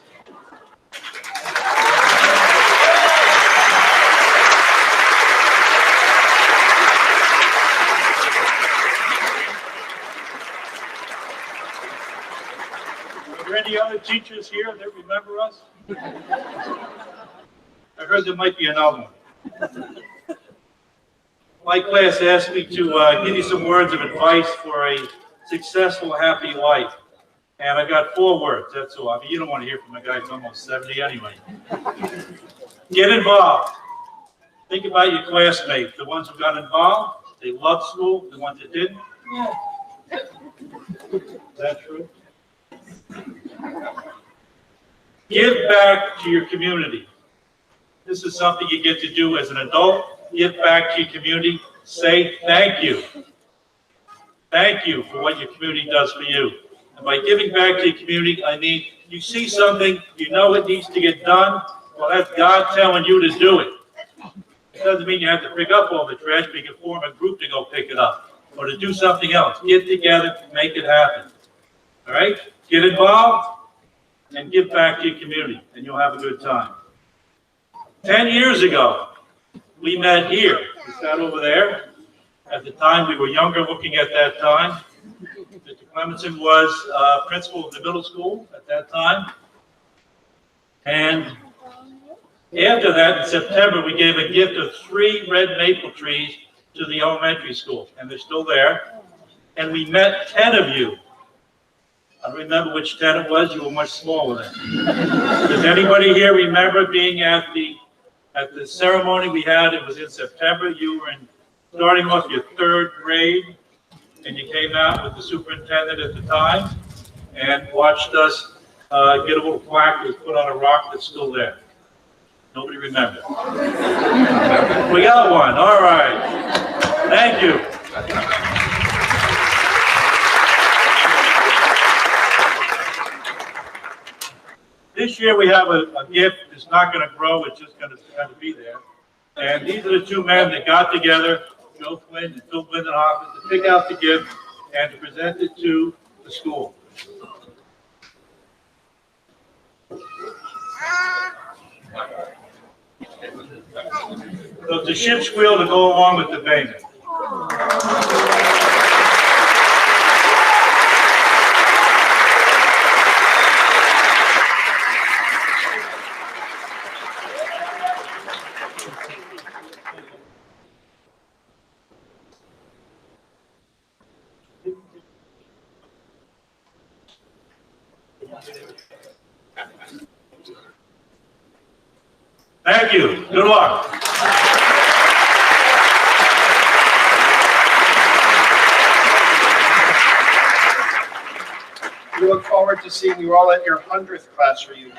Are there any other teachers here that remember us? I heard there might be another one. My class asked me to give you some words of advice for a successful, happy life. And I got 4 words, that's all. I mean, you don't want to hear from a guy who's almost 70 anyway. Get involved. Think about your classmates, the ones who got involved, they loved school, the ones that didn't. Is that true? Give back to your community. This is something you get to do as an adult. Give back to your community. Say thank you. Thank you for what your community does for you. And by giving back to your community, I mean, you see something, you know it needs to get done, well, that's God telling you to do it. It doesn't mean you have to pick up all the trash, but you can form a group to go pick it up or to do something else. Get together, make it happen. All right? Get involved and give back to your community, and you'll have a good time. 10 years ago, we met here. We sat over there. At the time, we were younger looking at that time. Mr. Clemenson was principal of the middle school at that time. And after that, in September, we gave a gift of 3 red maple trees to the elementary school, and they're still there. And we met 10 of you. I don't remember which 10 it was. You were much smaller then. Does anybody here remember being at the ceremony we had? It was in September. You were starting off your 3rd grade, and you came out with the superintendent at the time and watched us get a little plaque that was put on a rock that's still there. Nobody remembers. We got one. All right. Thank you. This year we have a gift. It's not going to grow. It's just going to kind of be there. And these are the 2 men that got together, Joe Flynn and Phil Blindenhoff, to pick out the gift and to present it to the school. So it's a ship's wheel to go along with the payment. Thank you. Good luck. We look forward to seeing you all at your 100th class reunion.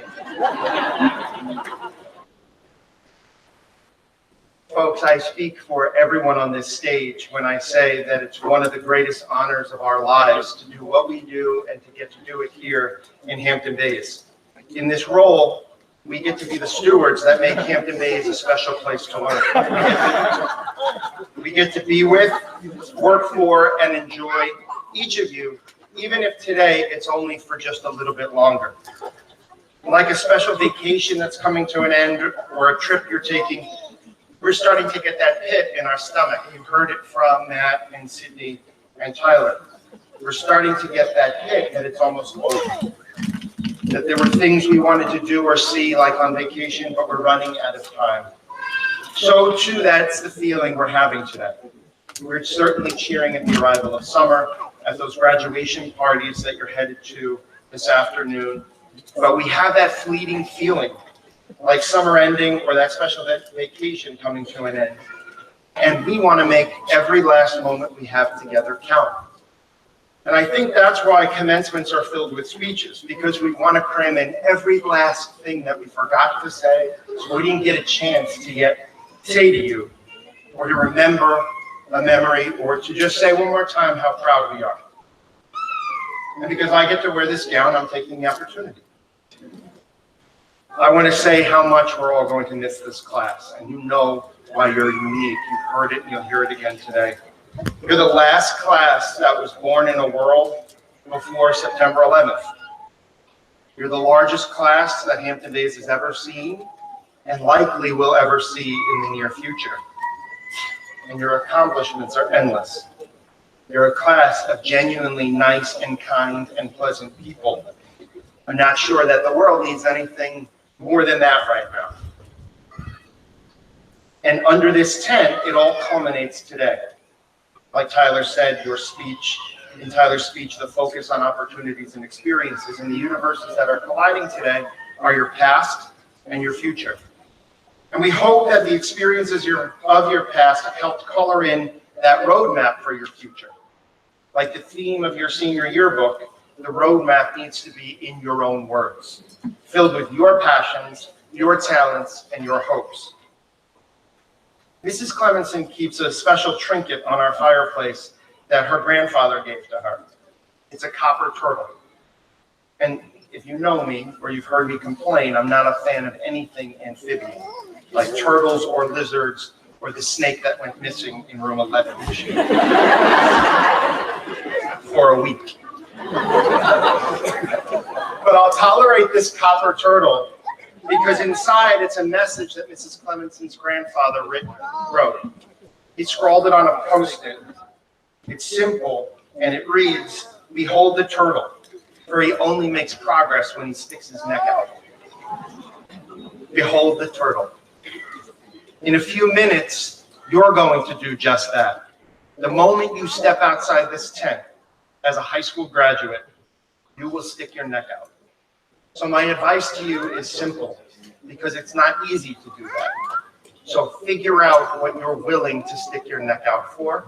Folks, I speak for everyone on this stage when I say that it's one of the greatest honors of our lives to do what we do and to get to do it here in Hampton Bays. In this role, we get to be the stewards that make Hampton Bays a special place to learn. We get to be with, work for, and enjoy each of you, even if today it's only for just a little bit longer. Like a special vacation that's coming to an end or a trip you're taking, we're starting to get that pit in our stomach. You heard it from Matt and Sydney and Tyler. We're starting to get that pit that it's almost over. That there were things we wanted to do or see like on vacation, but we're running out of time. So too, that's the feeling we're having today. We're certainly cheering at the arrival of summer, at those graduation parties that you're headed to this afternoon. But we have that fleeting feeling, like summer ending or that special vacation coming to an end. And we want to make every last moment we have together count. And I think that's why commencements are filled with speeches, because we want to cram in every last thing that we forgot to say, so we didn't get a chance to yet say to you, or to remember a memory, or to just say one more time how proud we are. And because I get to wear this gown, I'm taking the opportunity. I want to say how much we're all going to miss this class, and you know why you're unique. You've heard it, and you'll hear it again today. You're the last class that was born in a world before September 11th. You're the largest class that Hampton Bays has ever seen and likely will ever see in the near future. And your accomplishments are endless. You're a class of genuinely nice and kind and pleasant people. I'm not sure that the world needs anything more than that right now. And under this tent, it all culminates today. Like Tyler said, in Tyler's speech, the focus on opportunities and experiences and the universes that are colliding today are your past and your future. And we hope that the experiences of your past have helped color in that roadmap for your future. Like the theme of your senior yearbook, the roadmap needs to be in your own words, filled with your passions, your talents, and your hopes. Mrs. Clemenson keeps a special trinket on our fireplace that her grandfather gave to her. It's a copper turtle. And if you know me, or you've heard me complain, I'm not a fan of anything amphibian, like turtles or lizards, or the snake that went missing in room 11 for a week. But I'll tolerate this copper turtle because inside it's a message that Mrs. Clemenson's grandfather wrote. He scrawled it on a Post-it. It's simple, and it reads, "Behold the turtle, for he only makes progress when he sticks his neck out." Behold the turtle. In a few minutes, you're going to do just that. The moment you step outside this tent as a high school graduate, you will stick your neck out. So my advice to you is simple, because it's not easy to do that. So figure out what you're willing to stick your neck out for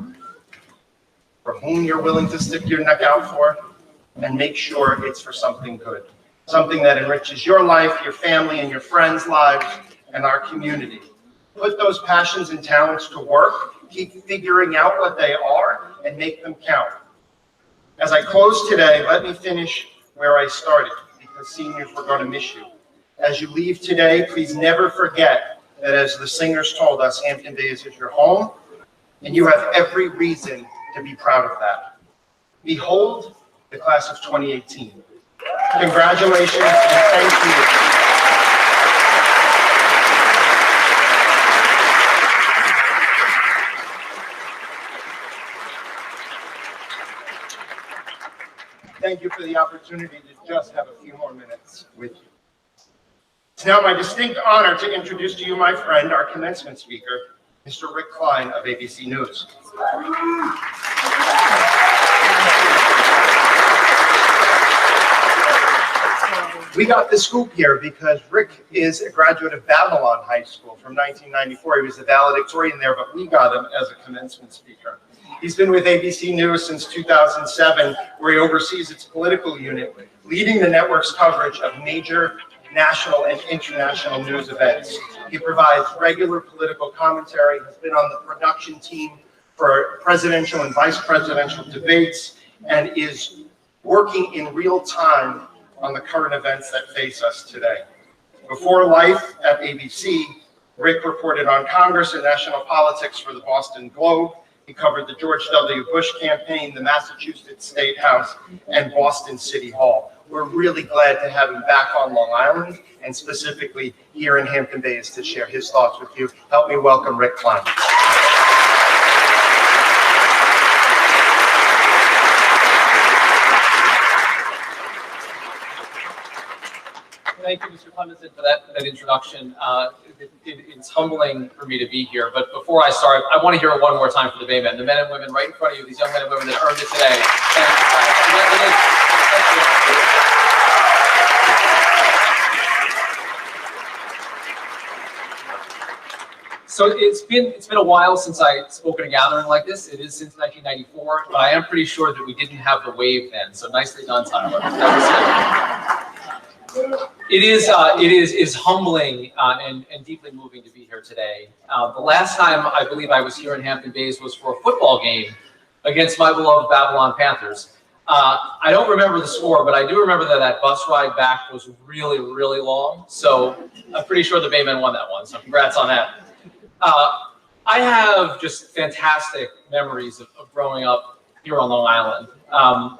whom you're willing to stick your neck out for, and make sure it's for something good. Something that enriches your life, your family, and your friends' lives, and our community. Put those passions and talents to work, keep figuring out what they are, and make them count. As I close today, let me finish where I started, because seniors, we're going to miss you. As you leave today, please never forget that, as the singers told us, Hampton Bays is your home, and you have every reason to be proud of that. Behold the class of 2018. Congratulations and thank you. Thank you for the opportunity to just have a few more minutes with you. It's now my distinct honor to introduce to you my friend, our commencement speaker, Mr. Rick Klein of ABC News. We got the scoop here because Rick is a graduate of Babylon High School from 1994. He was the valedictorian there, but we got him as a commencement speaker. He's been with ABC News since 2007, where he oversees its political unit, leading the network's coverage of major national and international news events. He provides regular political commentary, has been on the production team for presidential and vice presidential debates, and is working in real time on the current events that face us today. Before life at ABC, Rick reported on Congress and national politics for the Boston Globe. He covered the George W. Bush campaign, the Massachusetts State House, and Boston City Hall. We're really glad to have him back on Long Island, and specifically here in Hampton Bays, to share his thoughts with you. Help me welcome Rick Klein. Thank you, Mr. Clemenson, for that introduction. It's humbling for me to be here. But before I start, I want to hear it one more time for the Baymen, the men and women right in front of you, these young men and women that earned it today. Thank you, guys. Congratulations. So it's been a while since I spoke at a gathering like this. It is since 1994, but I am pretty sure that we didn't have the wave then. So nicely done, Tyler. It is humbling and deeply moving to be here today. The last time I believe I was here in Hampton Bays was for a football game against my beloved Babylon Panthers. I don't remember the score, but I do remember that bus ride back was really, really long. So I'm pretty sure the Baymen won that one. So congrats on that. I have just fantastic memories of growing up here on Long Island.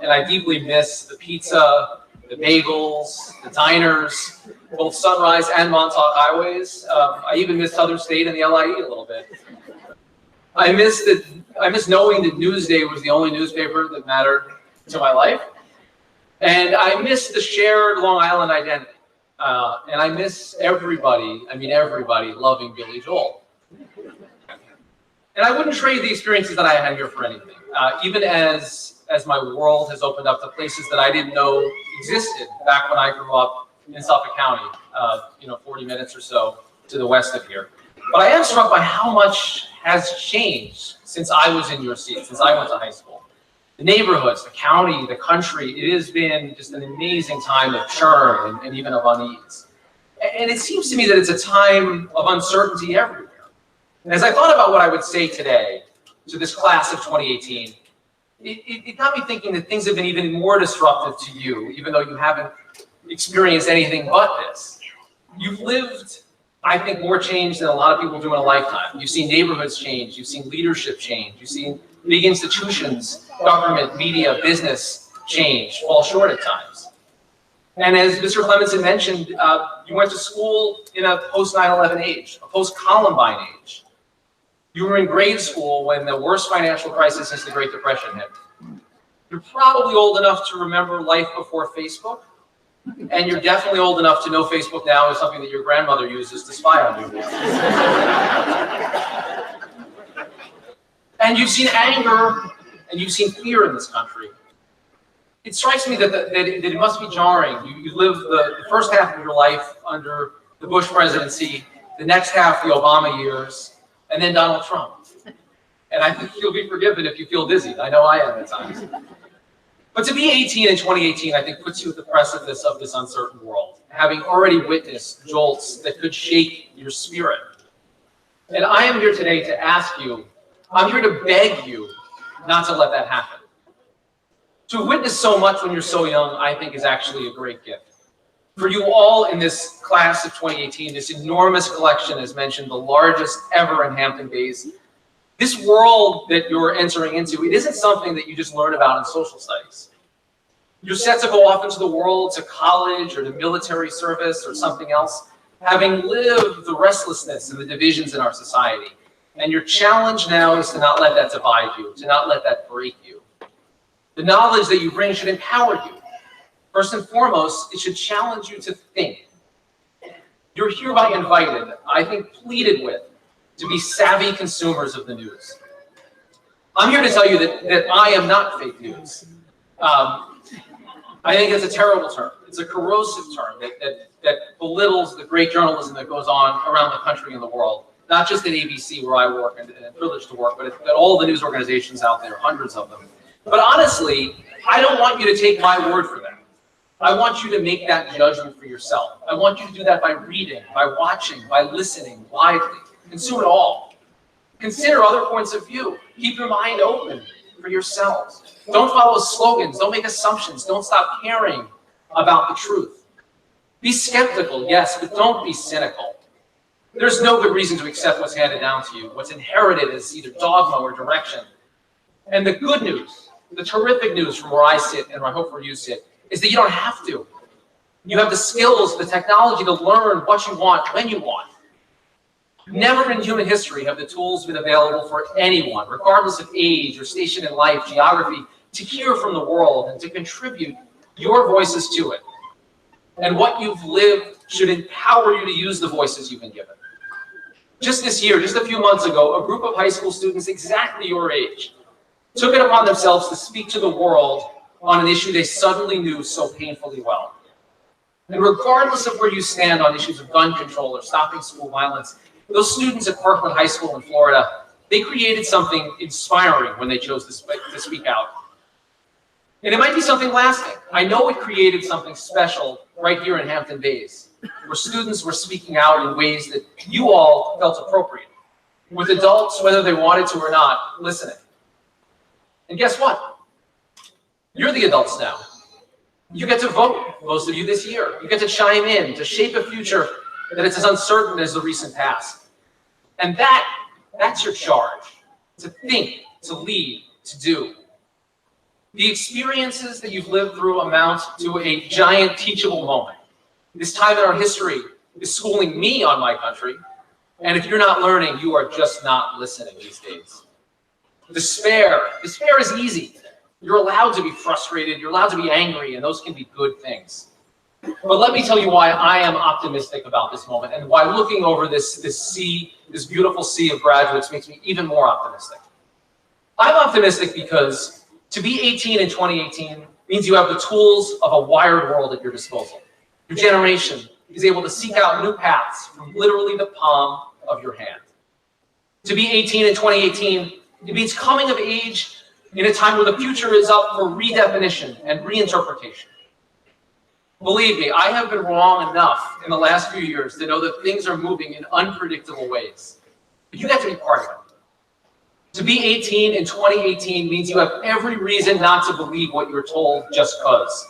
And I deeply miss the pizza, the bagels, the diners, both Sunrise and Montauk highways. I even miss Southern State and the LIE a little bit. I miss knowing that Newsday was the only newspaper that mattered to my life. And I miss the shared Long Island identity. And I miss everybody loving Billy Joel. And I wouldn't trade the experiences that I had here for anything. Even as my world has opened up to places that I didn't know existed back when I grew up in Suffolk County, 40 minutes or so to the west of here. But I am struck by how much has changed since I was in your seat, since I went to high school. The neighborhoods, the county, the country, it has been just an amazing time of churn and even of unease. And it seems to me that it's a time of uncertainty everywhere. And as I thought about what I would say today to this class of 2018, it got me thinking that things have been even more disruptive to you, even though you haven't experienced anything but this. You've lived, I think, more change than a lot of people do in a lifetime. You've seen neighborhoods change, you've seen leadership change, you've seen big institutions, government, media, business change, fall short at times. And as Mr. Clemenson mentioned, you went to school in a post 9/11 age, a post Columbine age. You were in grade school when the worst financial crisis since the Great Depression hit. You're probably old enough to remember life before Facebook, and you're definitely old enough to know Facebook now is something that your grandmother uses to spy on you. And you've seen anger and you've seen fear in this country. It strikes me that it must be jarring. You lived the first half of your life under the Bush presidency, the next half the Obama years, and then Donald Trump. And I think you'll be forgiven if you feel dizzy. I know I am at times. But to be 18 in 2018, I think, puts you at the precipice of this uncertain world, having already witnessed jolts that could shake your spirit. And I am here today to ask you, I'm here to beg you not to let that happen. To witness so much when you're so young, I think, is actually a great gift. For you all in this class of 2018, this enormous collection, as mentioned, the largest ever in Hampton Bays, this world that you're entering into, it isn't something that you just learn about in social studies. You're set to go off into the world, to college or to military service or something else, having lived the restlessness and the divisions in our society. And your challenge now is to not let that divide you, to not let that break you. The knowledge that you bring should empower you. First and foremost, it should challenge you to think. You're hereby invited, I think pleaded with, to be savvy consumers of the news. I'm here to tell you that I am not fake news. I think it's a terrible term. It's a corrosive term that belittles the great journalism that goes on around the country and the world. Not just at ABC, where I work and privileged to work, but at all the news organizations out there, hundreds of them. But honestly, I don't want you to take my word for that. I want you to make that judgment for yourself. I want you to do that by reading, by watching, by listening widely. Consume it all. Consider other points of view. Keep your mind open for yourselves. Don't follow slogans. Don't make assumptions. Don't stop caring about the truth. Be skeptical, yes, but don't be cynical. There's no good reason to accept what's handed down to you, what's inherited as either dogma or direction. And the good news, the terrific news from where I sit and where I hope where you sit, is that you don't have to. You have the skills, the technology to learn what you want, when you want. Never in human history have the tools been available for anyone, regardless of age or station in life, geography, to hear from the world and to contribute your voices to it. And what you've lived should empower you to use the voices you've been given. Just this year, just a few months ago, a group of high school students exactly your age took it upon themselves to speak to the world on an issue they suddenly knew so painfully well. And regardless of where you stand on issues of gun control or stopping school violence, those students at Parkland High School in Florida, they created something inspiring when they chose to speak out. And it might be something lasting. I know it created something special right here in Hampton Bays, where students were speaking out in ways that you all felt appropriate, with adults, whether they wanted to or not, listening. And guess what? You're the adults now. You get to vote, most of you this year. You get to chime in, to shape a future that is as uncertain as the recent past. And that's your charge, to think, to lead, to do. The experiences that you've lived through amount to a giant teachable moment. This time in our history is schooling me on my country, and if you're not learning, you are just not listening these days. Despair is easy. You're allowed to be frustrated, you're allowed to be angry, and those can be good things. But let me tell you why I am optimistic about this moment, and why looking over this beautiful sea of graduates makes me even more optimistic. I'm optimistic because to be 18 in 2018 means you have the tools of a wired world at your disposal. Your generation is able to seek out new paths from literally the palm of your hand. To be 18 in 2018, it means coming of age in a time where the future is up for redefinition and reinterpretation. Believe me, I have been wrong enough in the last few years to know that things are moving in unpredictable ways. But you have to be part of it. To be 18 in 2018 means you have every reason not to believe what you're told just because.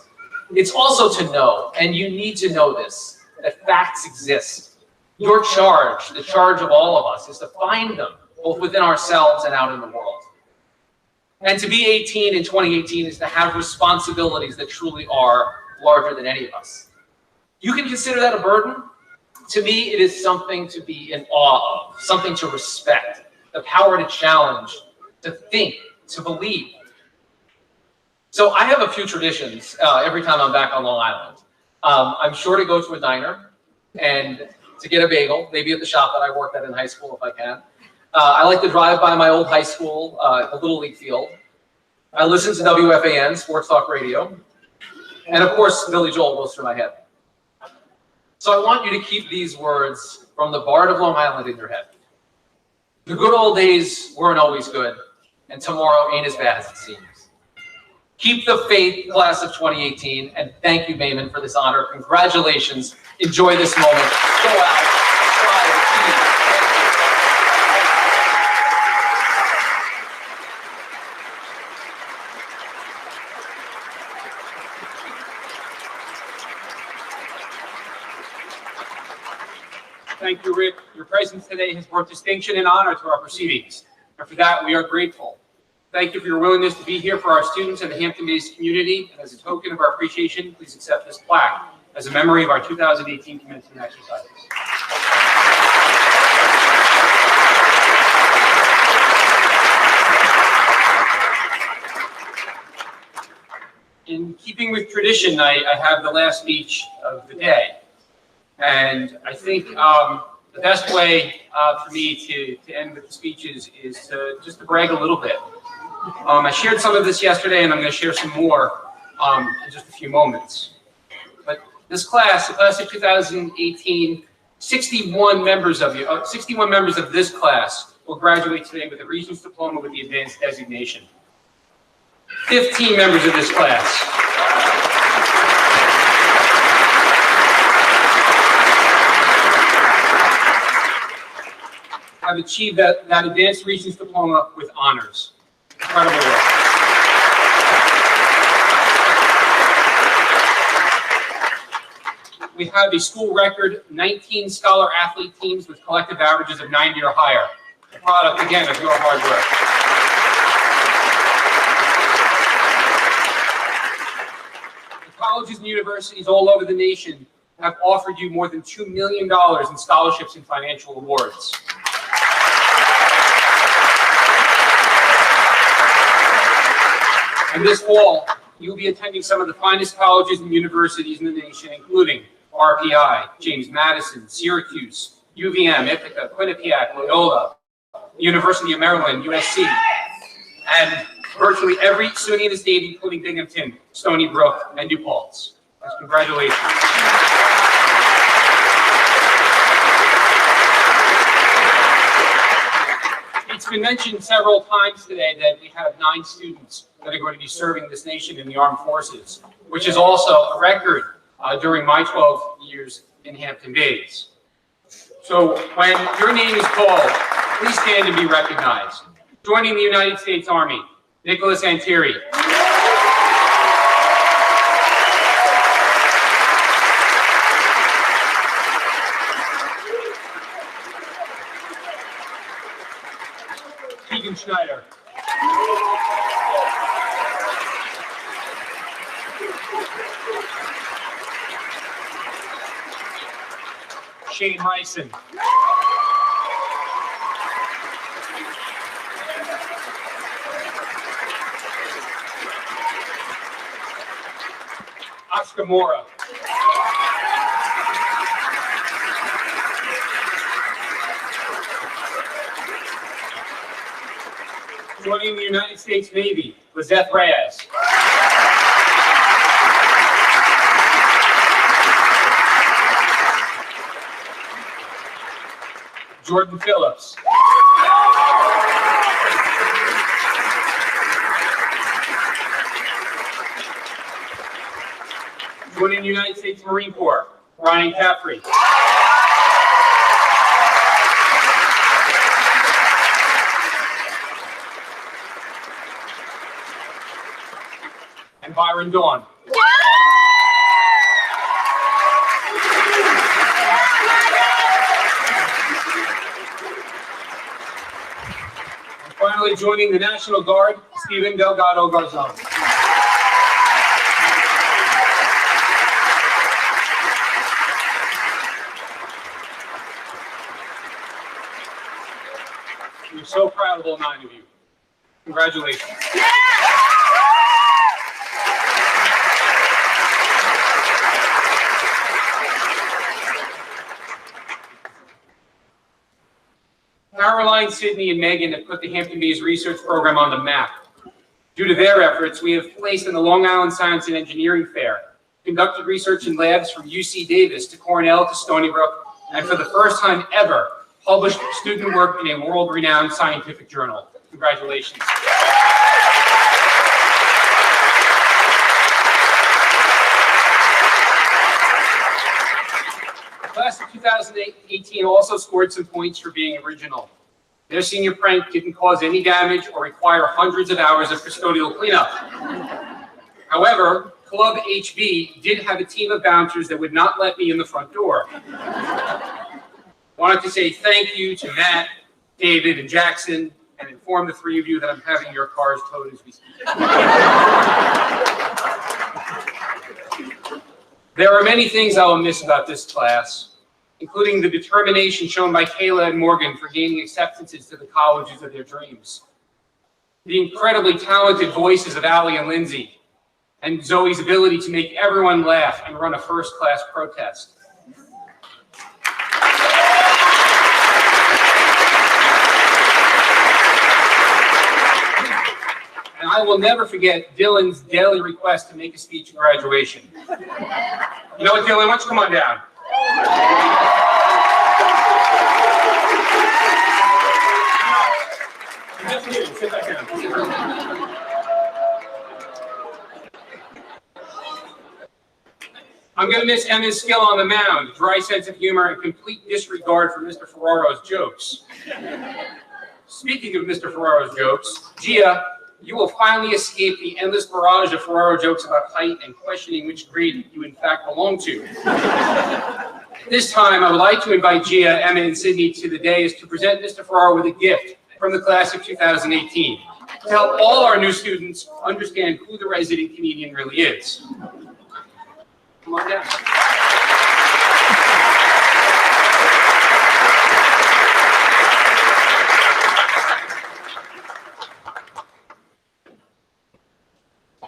It's also to know, and you need to know this, that facts exist. Your charge, the charge of all of us, is to find them, both within ourselves and out in the world. And to be 18 in 2018 is to have responsibilities that truly are larger than any of us. You can consider that a burden. To me, it is something to be in awe of, something to respect, the power to challenge, to think, to believe. So I have a few traditions every time I'm back on Long Island. I'm sure to go to a diner and to get a bagel, maybe at the shop that I worked at in high school if I can. I like to drive by my old high school, the Little League field. I listen to WFAN, Sports Talk Radio. And of course, Billy Joel goes through my head. So I want you to keep these words from the Bard of Long Island in your head. The good old days weren't always good, and tomorrow ain't as bad as it seems. Keep the faith, class of 2018, and thank you, Mayman, for this honor. Congratulations. Enjoy this moment. Go out. Try to achieve. Thank you, Rick. Your presence today has brought distinction and honor to our proceedings, and for that, we are grateful. Thank you for your willingness to be here for our students and the Hampton-based community, and as a token of our appreciation, please accept this plaque as a memory of our 2018 commencement exercises. In keeping with tradition, I have the last speech of the day. And I think the best way for me to end with the speeches is to just to brag a little bit. I shared some of this yesterday, and I'm going to share some more in just a few moments. But this class, the class of 2018, 61 members of this class will graduate today with a Regents Diploma with the Advanced Designation. 15 members of this class have achieved that Advanced Regents Diploma with honors. Incredible work. We have a school record 19 scholar athlete teams with collective averages of 90 or higher. A product, again, of your hard work. The colleges and universities all over the nation have offered you more than $2 million in scholarships and financial awards. And this fall, you'll be attending some of the finest colleges and universities in the nation, including RPI, James Madison, Syracuse, UVM, Ithaca, Quinnipiac, Loyola, University of Maryland, USC, and virtually every SUNY in the state, including Binghamton, Stony Brook, and New Paltz. Congratulations. It's been mentioned several times today that we have 9 students that are going to be serving this nation in the armed forces, which is also a record during my 12 years in Hampton Bays. So when your name is called, please stand and be recognized. Joining the United States Army, Nicholas Antiri. Keegan Schneider. Shane Hyson. Oscar Mora. Joining the United States Navy, Lizette Reyes. Jordan Phillips. Joining the United States Marine Corps, Ryan Caffrey. And Byron Dawn. And finally, joining the National Guard, Stephen Delgado Garzon. We're so proud of all 9 of you. Congratulations. Caroline, Sydney, and Megan have put the Hampton Bays Research Program on the map. Due to their efforts, we have placed in the Long Island Science and Engineering Fair, conducted research in labs from UC Davis to Cornell to Stony Brook, and for the first time ever, published student work in a world-renowned scientific journal. Congratulations. The class of 2018 also scored some points for being original. Their senior prank didn't cause any damage or require hundreds of hours of custodial cleanup. However, Club HB did have a team of bouncers that would not let me in the front door. Wanted to say thank you to Matt, David, and Jackson, and inform the 3 of you that I'm having your cars towed as we speak. There are many things I will miss about this class, including the determination shown by Kayla and Morgan for gaining acceptances to the colleges of their dreams, the incredibly talented voices of Allie and Lindsay, and Zoe's ability to make everyone laugh and run a first-class protest. And I will never forget Dylan's daily request to make a speech at graduation. You know what, Dylan? Why don't you come on down? Sit back down. I'm going to miss Emma's skill on the mound, dry sense of humor, and complete disregard for Mr. Ferraro's jokes. Speaking of Mr. Ferraro's jokes, Gia, you will finally escape the endless barrage of Ferraro jokes about height and questioning which grade you in fact belong to. This time, I would like to invite Gia, Emma, and Sydney to the dais to present Mr. Ferraro with a gift from the class of 2018 to help all our new students understand who the resident comedian really is. Come on down.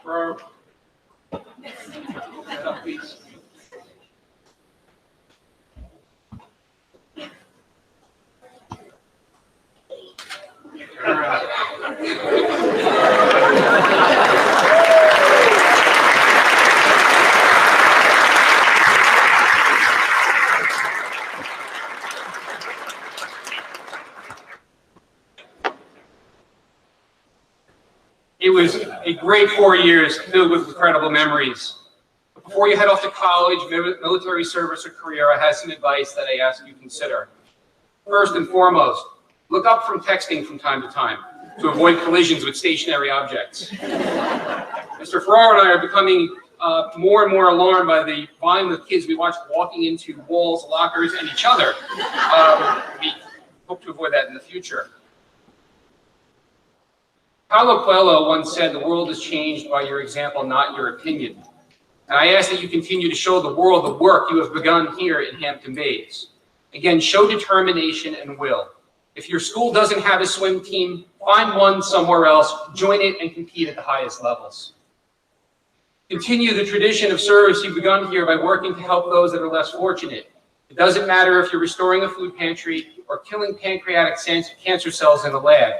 Ferraro. Stand up, please. Turn around. It was a great 4 years filled with incredible memories. But before you head off to college, military service, or career, I have some advice that I ask you to consider. First and foremost, look up from texting from time to time to avoid collisions with stationary objects. Mr. Ferraro and I are becoming more and more alarmed by the volume of kids we watch walking into walls, lockers, and each other. We hope to avoid that in the future. Paulo Coelho once said, "The world is changed by your example, not your opinion." And I ask that you continue to show the world the work you have begun here in Hampton Bays. Again, show determination and will. If your school doesn't have a swim team, find one somewhere else, join it, and compete at the highest levels. Continue the tradition of service you've begun here by working to help those that are less fortunate. It doesn't matter if you're restoring a food pantry or killing pancreatic cancer cells in a lab.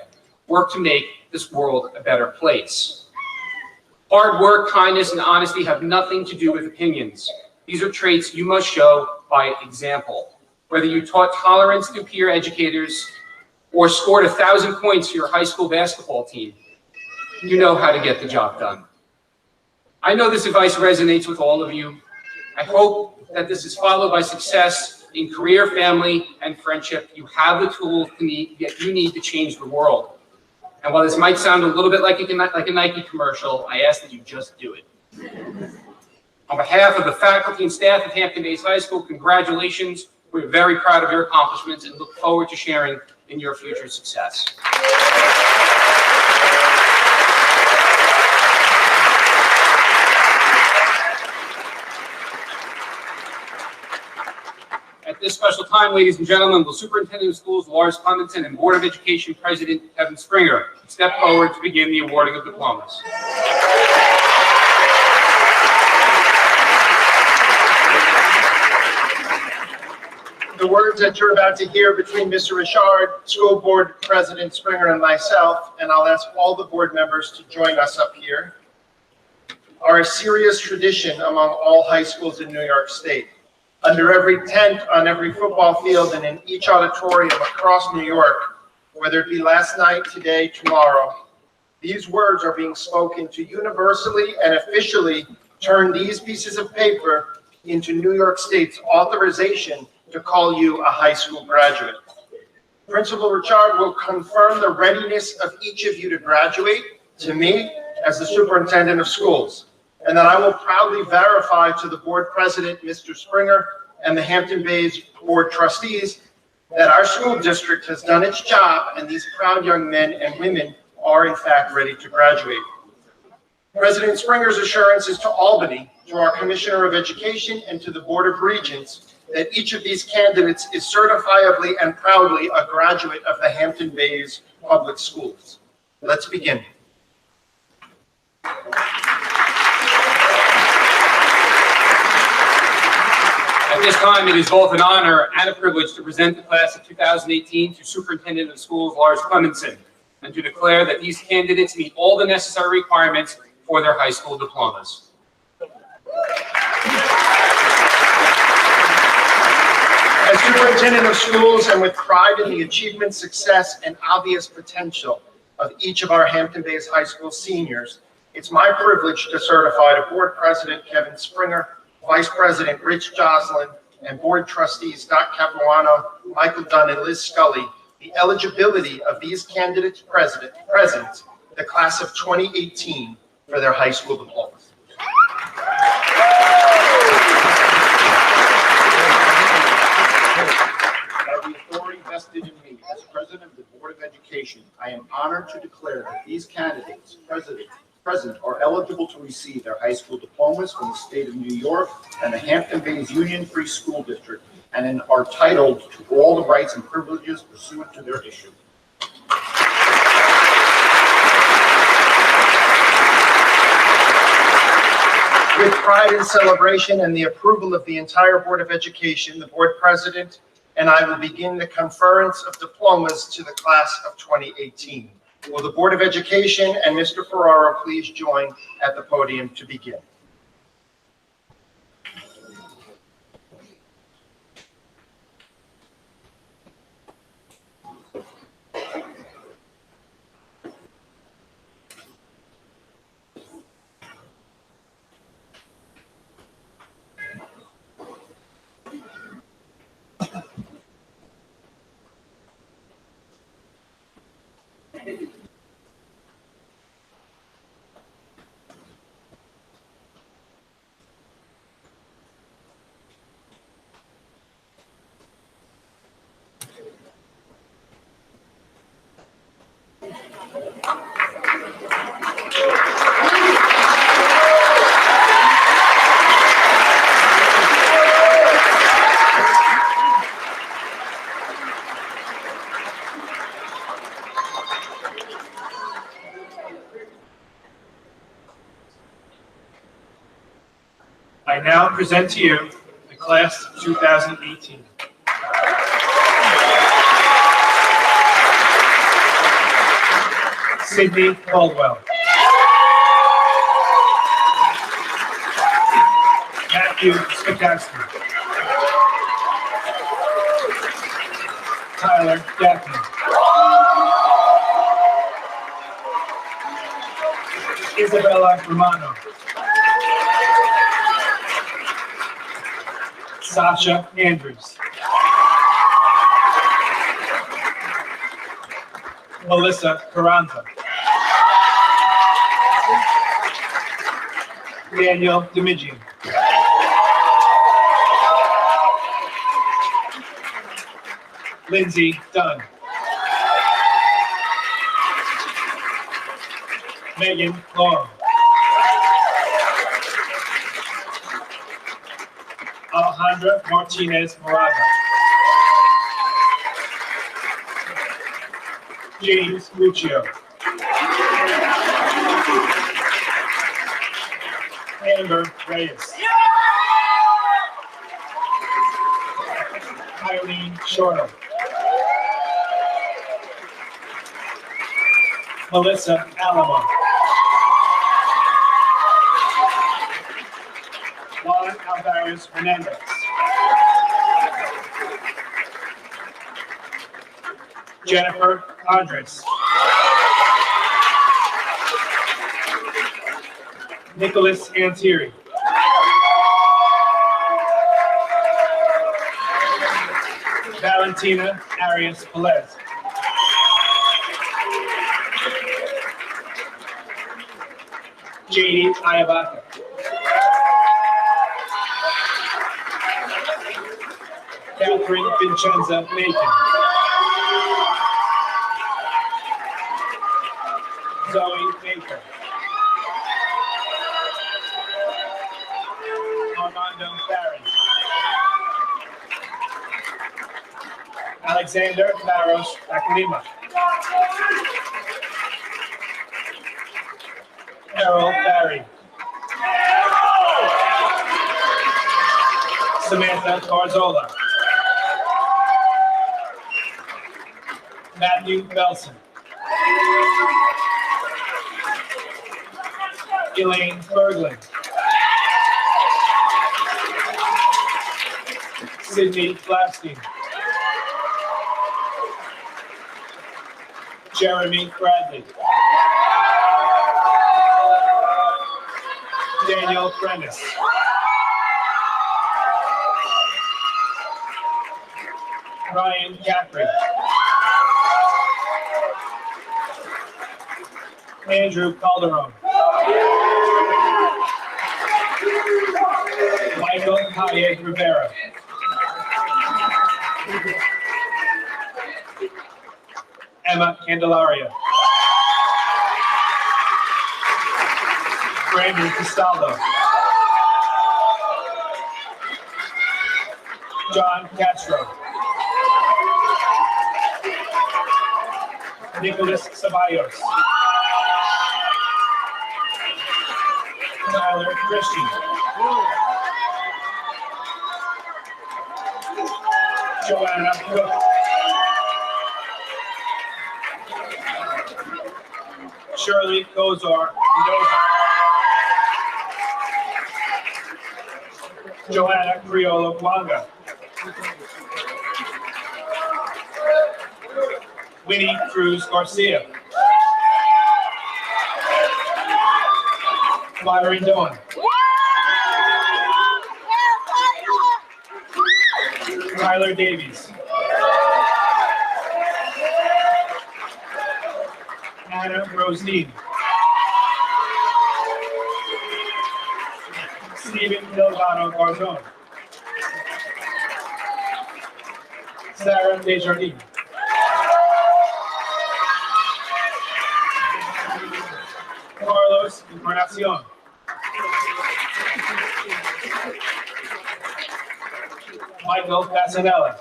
Work to make this world a better place. Hard work, kindness, and honesty have nothing to do with opinions. These are traits you must show by example. Whether you taught tolerance through peer educators or scored 1,000 points for your high school basketball team, you know how to get the job done. I know this advice resonates with all of you. I hope that this is followed by success in career, family, and friendship. You have the tools that you need to change the world. And while this might sound a little bit like a Nike commercial, I ask that you just do it. On behalf of the faculty and staff at Hampton Bays High School, congratulations. We're very proud of your accomplishments and look forward to sharing in your future success. At this special time, ladies and gentlemen, will Superintendent of Schools Lars Clemenson and Board of Education President Kevin Springer step forward to begin the awarding of diplomas. The words that you're about to hear between Mr. Richard, School Board President Springer, and myself, and I'll ask all the board members to join us up here, are a serious tradition among all high schools in New York State. Under every tent, on every football field, and in each auditorium across New York, whether it be last night, today, tomorrow, these words are being spoken to universally and officially turn these pieces of paper into New York State's authorization to call you a high school graduate. Principal Richard will confirm the readiness of each of you to graduate to me as the superintendent of schools, and that I will proudly verify to the board president, Mr. Springer, and the Hampton Bays board trustees that our school district has done its job and these proud young men and women are in fact ready to graduate. President Springer's assurance is to Albany, to our Commissioner of Education, and to the Board of Regents that each of these candidates is certifiably and proudly a graduate of the Hampton Bays Public Schools. Let's begin. At this time, it is both an honor and a privilege to present the class of 2018 to Superintendent of Schools Lars Clemenson and to declare that these candidates meet all the necessary requirements for their high school diplomas. As superintendent of schools and with pride in the achievement, success, and obvious potential of each of our Hampton Bays High School seniors, it's my privilege to certify to Board President Kevin Springer, Vice President Rich Joslin, and Board Trustees Dot Capuano, Michael Dunn, and Liz Scully the eligibility of these candidates present, the class of 2018, for their high school diplomas. By the authority vested in me as President of the Board of Education, I am honored to declare that these candidates present are eligible to receive their high school diplomas from the state of New York and the Hampton Bays Union Free School District, and are entitled to all the rights and privileges pursuant to their issue. With pride and celebration and the approval of the entire Board of Education, the Board President and I will begin the conference of diplomas to the class of 2018. Will the Board of Education and Mr. Ferraro please join at the podium to begin? I now present to you the class of 2018. Sydney Caldwell. Matthew Spikowski. Tyler Gaffney. Isabella Romano. Sasha Andrews. Melissa Carranza. Daniel Demigian. Lindsay Dunn. Megan Long. Alejandra Martinez Moraga. James Muccio. Amber Reyes. Irene Shorter. Melissa Alamo. Juan Alvarez Hernandez. Jennifer Andres. Nicholas Antieri. Valentina Arias Pelez. JD Ayabaka. Catherine Vincenza Macon. Zoe Baker. Armando Barry. Alexander Barros Akalima. Errol Barry. Samantha Garzola. Matthew Belson. Elaine Berglund. Sydney Blasting. Jeremy Bradley. Daniel Prentice. Ryan Capri. Andrew Calderon. Michael Calle Rivera. Emma Candelaria. Brandon Castaldo. John Castro. Nicholas Ceballos. Tyler Christian. Joanna Cook. Shirley Kozar Mendoza. Joanna Criollo Wanga. Winnie Cruz Garcia. Myron Doan. Tyler Davies. Anna Rosedine. Stephen Delgado Garzon. Sarah Desjardins. Carlos Encarnacion. Michael Passanella.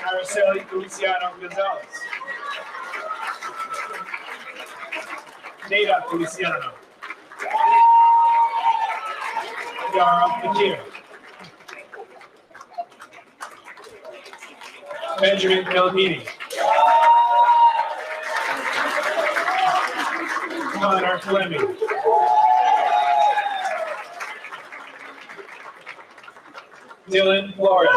Araceli Feliciano Gonzalez. Nada Feliciano. Yara Fakir. Benjamin Pellegrini. Connor Fleming. Dylan Flores.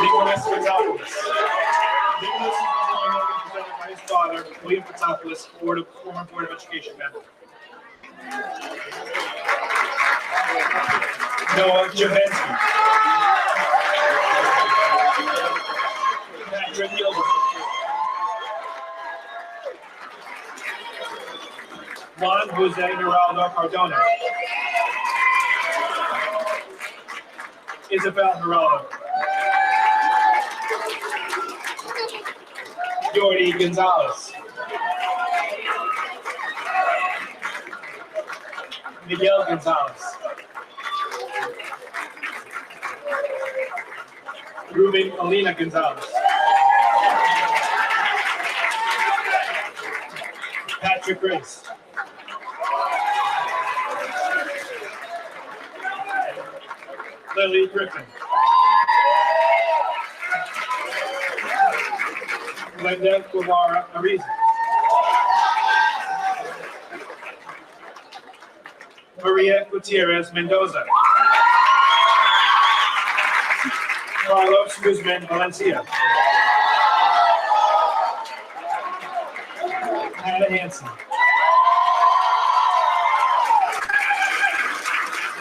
Nicholas Patsopoulos. Nicholas is represented by his father, William Patsopoulos, former Board of Education member. Noah Javensky. Patrick Gilbert. Juan Jose Geraldo Cardona. Isabel Geraldo. Jordi Gonzalez. Miguel Gonzalez. Ruben Alina Gonzalez. Patrick Grace. Lily Griffin. Linda Guevara Ariza. Maria Gutierrez Mendoza. Carlos Guzman Valencia. Hannah Hansen.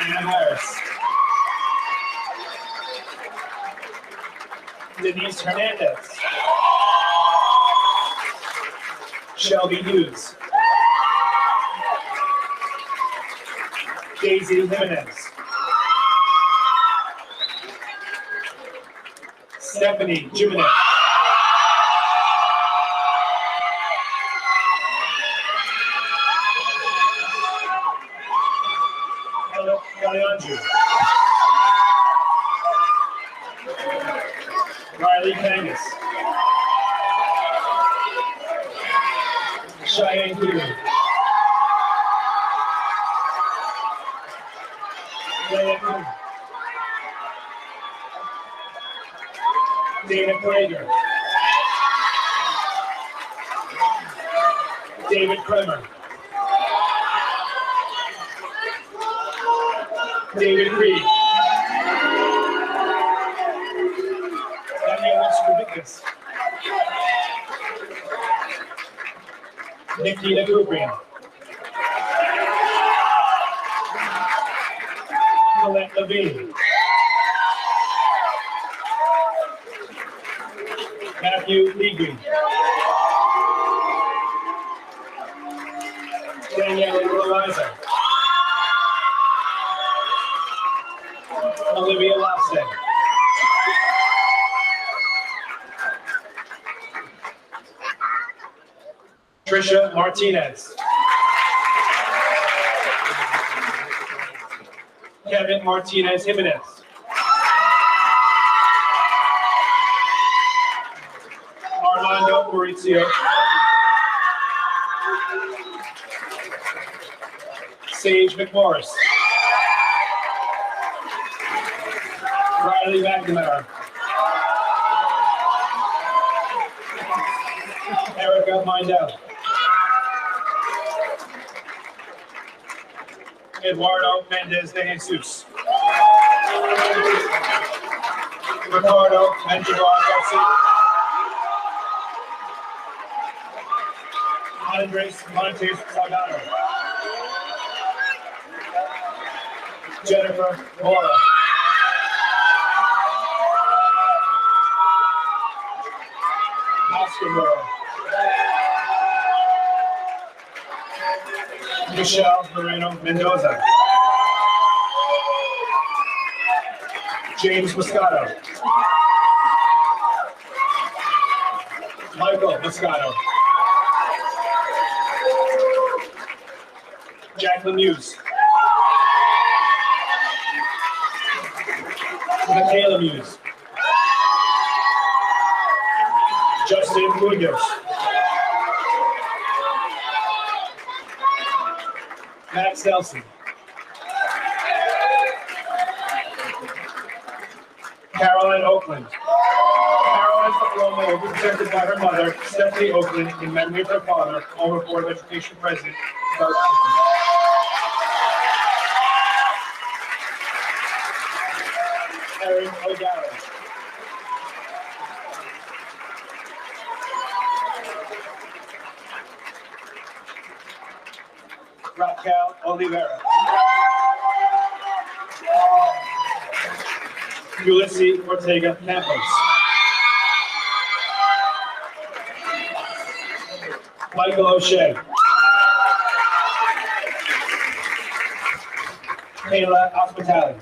Anna Harris. Denise Hernandez. Shelby Hughes. Daisy Jimenez. Stephanie Jimenez. Ella Galeandru. Riley Kangas. Cheyenne Keenan. Leah Kuhn. Dana Prager. David Kremer. David Reed. Daniela Skubikis. Nikita Kuprian. Colette Levine. Matthew Legui. Danielle Eliza. Olivia Lofsted. Trisha Martinez. Kevin Martinez Jimenez. Armando Mauricio. Sage McMorris. Riley McNamara. Erica Mindell. Eduardo Mendez de Jesus. Ricardo Menjivar Garcia. Andres Montes Salgado. Jennifer Mora. Oscar Mora. Michelle Moreno Mendoza. James Moscato. Michael Moscato. Jacqueline Hughes. Michaela Muse. Justin Munoz. Max Nelson. Caroline Oakland. Caroline Paloma will be presented by her mother, Stephanie Oakland, in memory of her father, former Board of Education President, Doug Oakland. Erin O'Gara. Raquel Oliveira. Ulysses Ortega Campos. Michael O'Shea. Kayla Hospitality.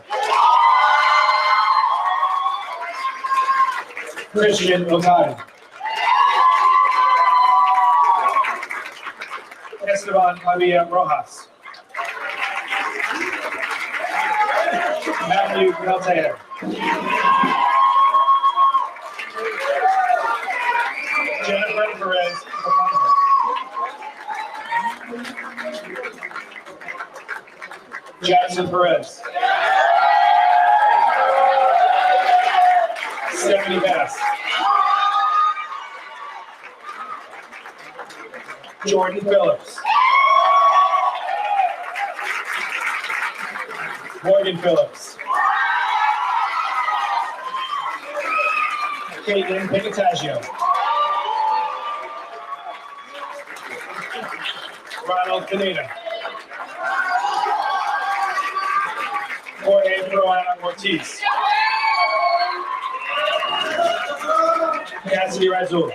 Christian Okada. Esteban Javier Rojas. Matthew Peltier. Jennifer Perez. Jackson Perez. Stephanie Bass. Jordan Phillips. Morgan Phillips. Caitlin Picatagio. Ronald Pineda. Jorge Joanna Ortiz. Cassidy Razul.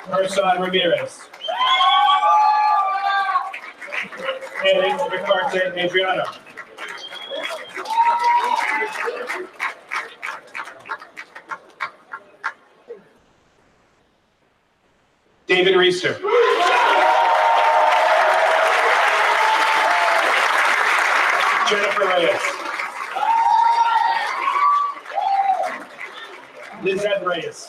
Ursan Ramirez. Ellie Ricarte Adriano. David Reister. Jennifer Reyes. Lizette Reyes.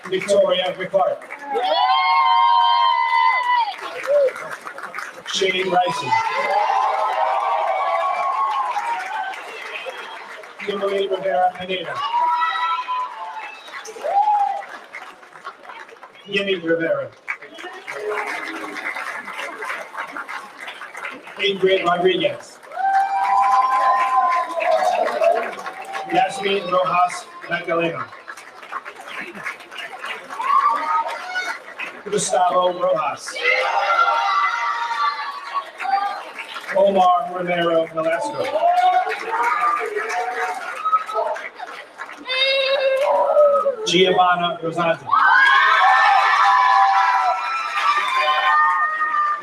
Victoria McClark. Shane Ryson. Kimberly Rivera Pineda. Yemi Rivera. Ingrid Rodriguez. Yasmin Rojas Magdalena. Gustavo Rojas. Omar Romero Velasco. Giovanna Rosati.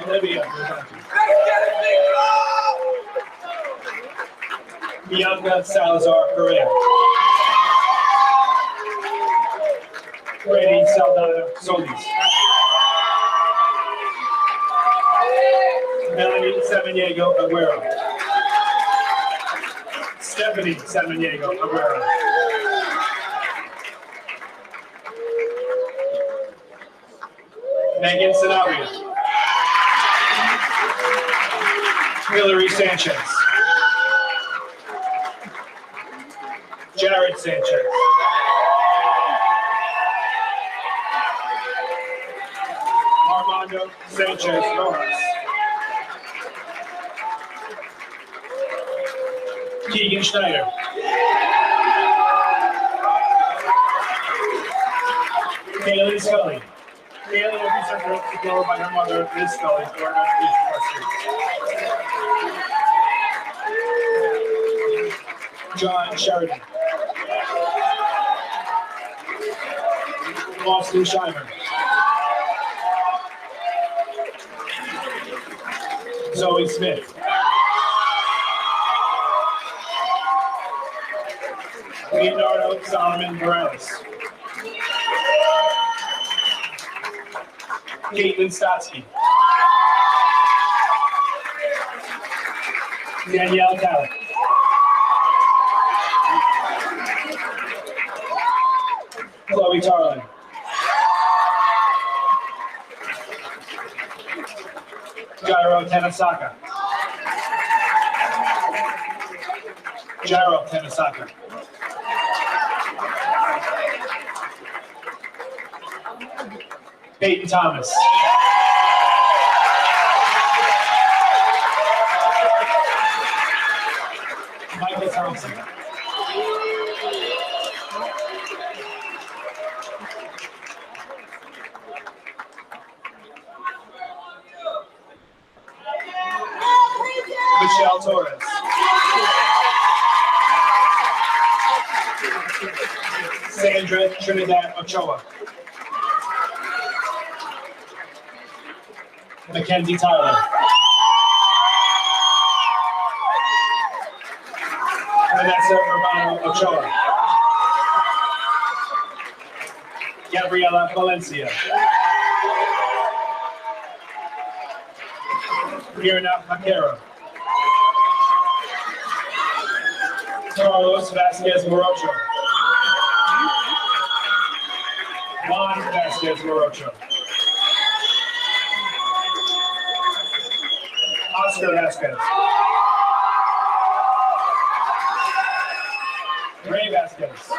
Olivia Rosati. Bianca Salazar Correa. Brady Saldana Solis. Melanie Samaniego Aguero. Stephanie Samaniego Aguero. Megan Sanabria. Hillary Sanchez. Jared Sanchez. Armando Sanchez Rojas. Keegan Schneider. Kaylee Scully. Kaylee will be sent to go by her mother, Liz Scully, for an education trustee. John Sheridan. Austin Scheimer. Zoe Smith. Leonardo Solomon Morales. Caitlin Stotsky. Danielle Talley. Chloe Tarlin. Jairo Tanasaka. Jairo Tanasaka. Peyton Thomas. Johnson. Michelle Torres. Sandra Trinidad Ochoa. Mackenzie Tyler. Vanessa Romano Ochoa. Gabriela Valencia. Mirna Vaquero. Carlos Vasquez Morocho. Juan Vasquez Morocho. Oscar Vasquez. Ray Vasquez.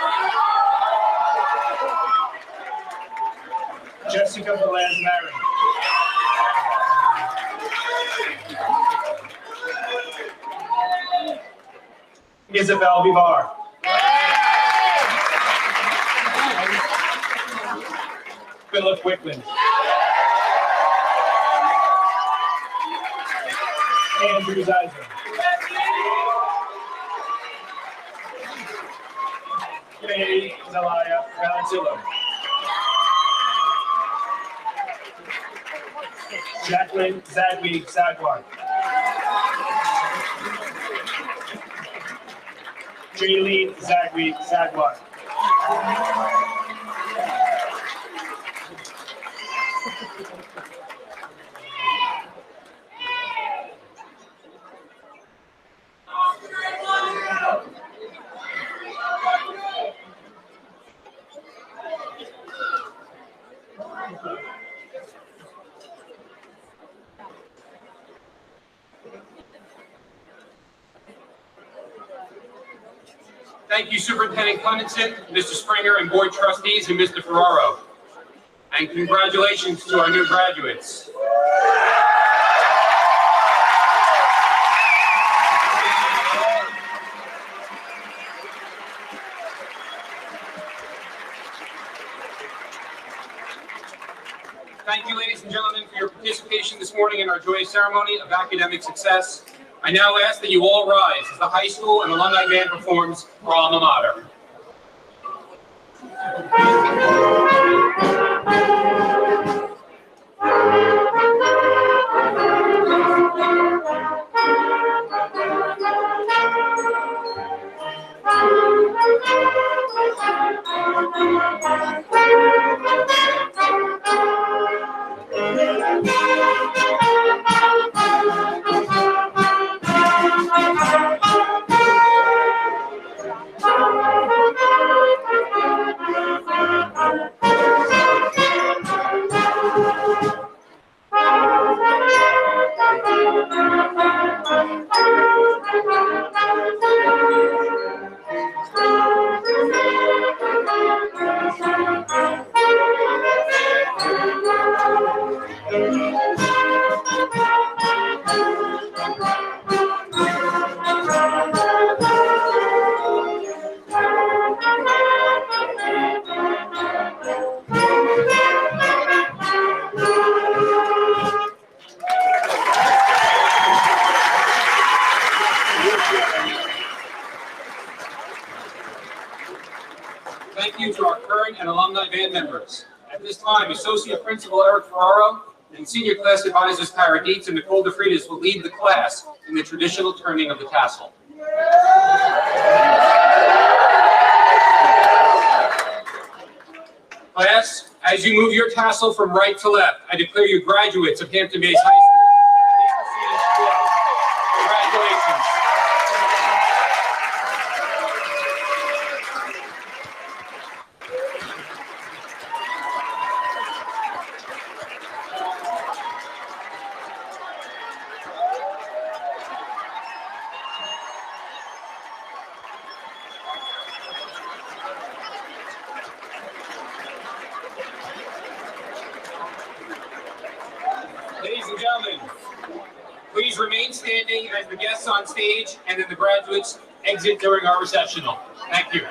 Jessica Velez Marin. Isabel Vivar. Philip Wickman. Andrew Zeiser. Faye Zelaya Valentillo. Jacqueline Zagwe Zagwar. Jaylene Zagwe Zagwar. Thank you, Superintendent Clemenson, Mr. Springer, and board trustees, and Mr. Ferraro. And congratulations to our new graduates. Thank you, ladies and gentlemen, for your participation this morning in our joyous ceremony of academic success. I now ask that you all rise as the high school and alumni band performs our alma mater. Thank you to our current and alumni band members. At this time, Associate Principal Eric Ferraro and Senior Class Advisors Tara Dietz and Nicole DeFritas will lead the class in the traditional turning of the tassel. Class, as you move your tassel from right to left, I declare you graduates of Hampton Bays High School. Congratulations. Ladies and gentlemen, please remain standing as the guests on stage and then the graduates exit during our recessional. Thank you.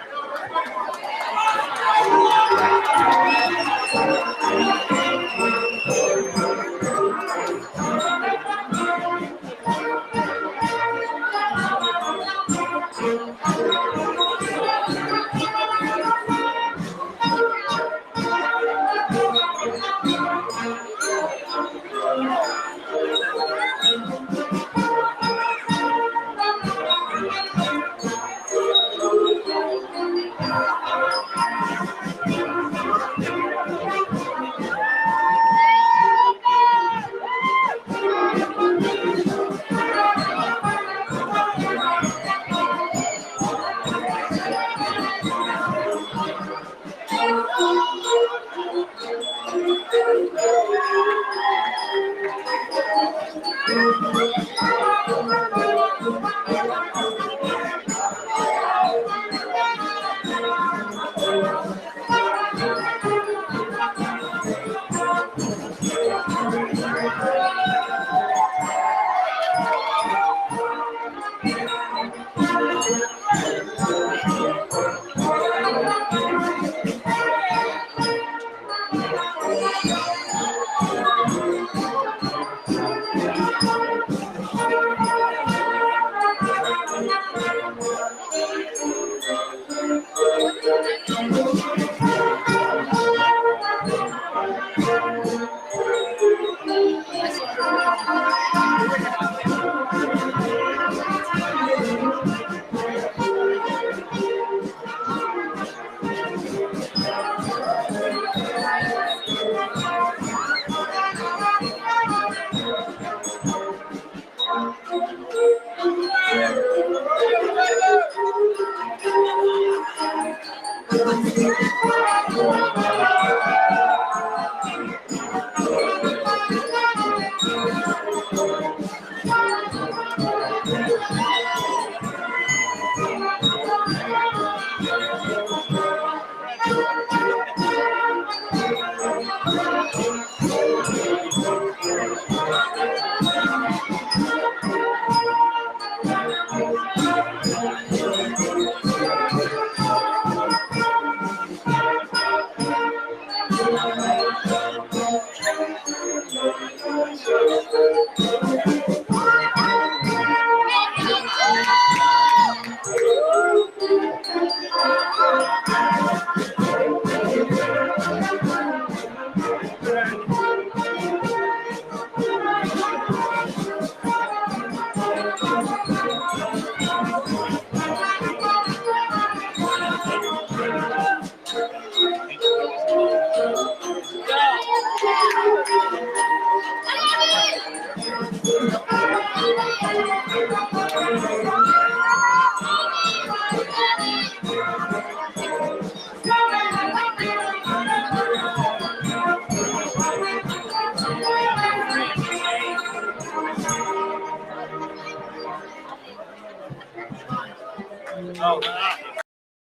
Oh,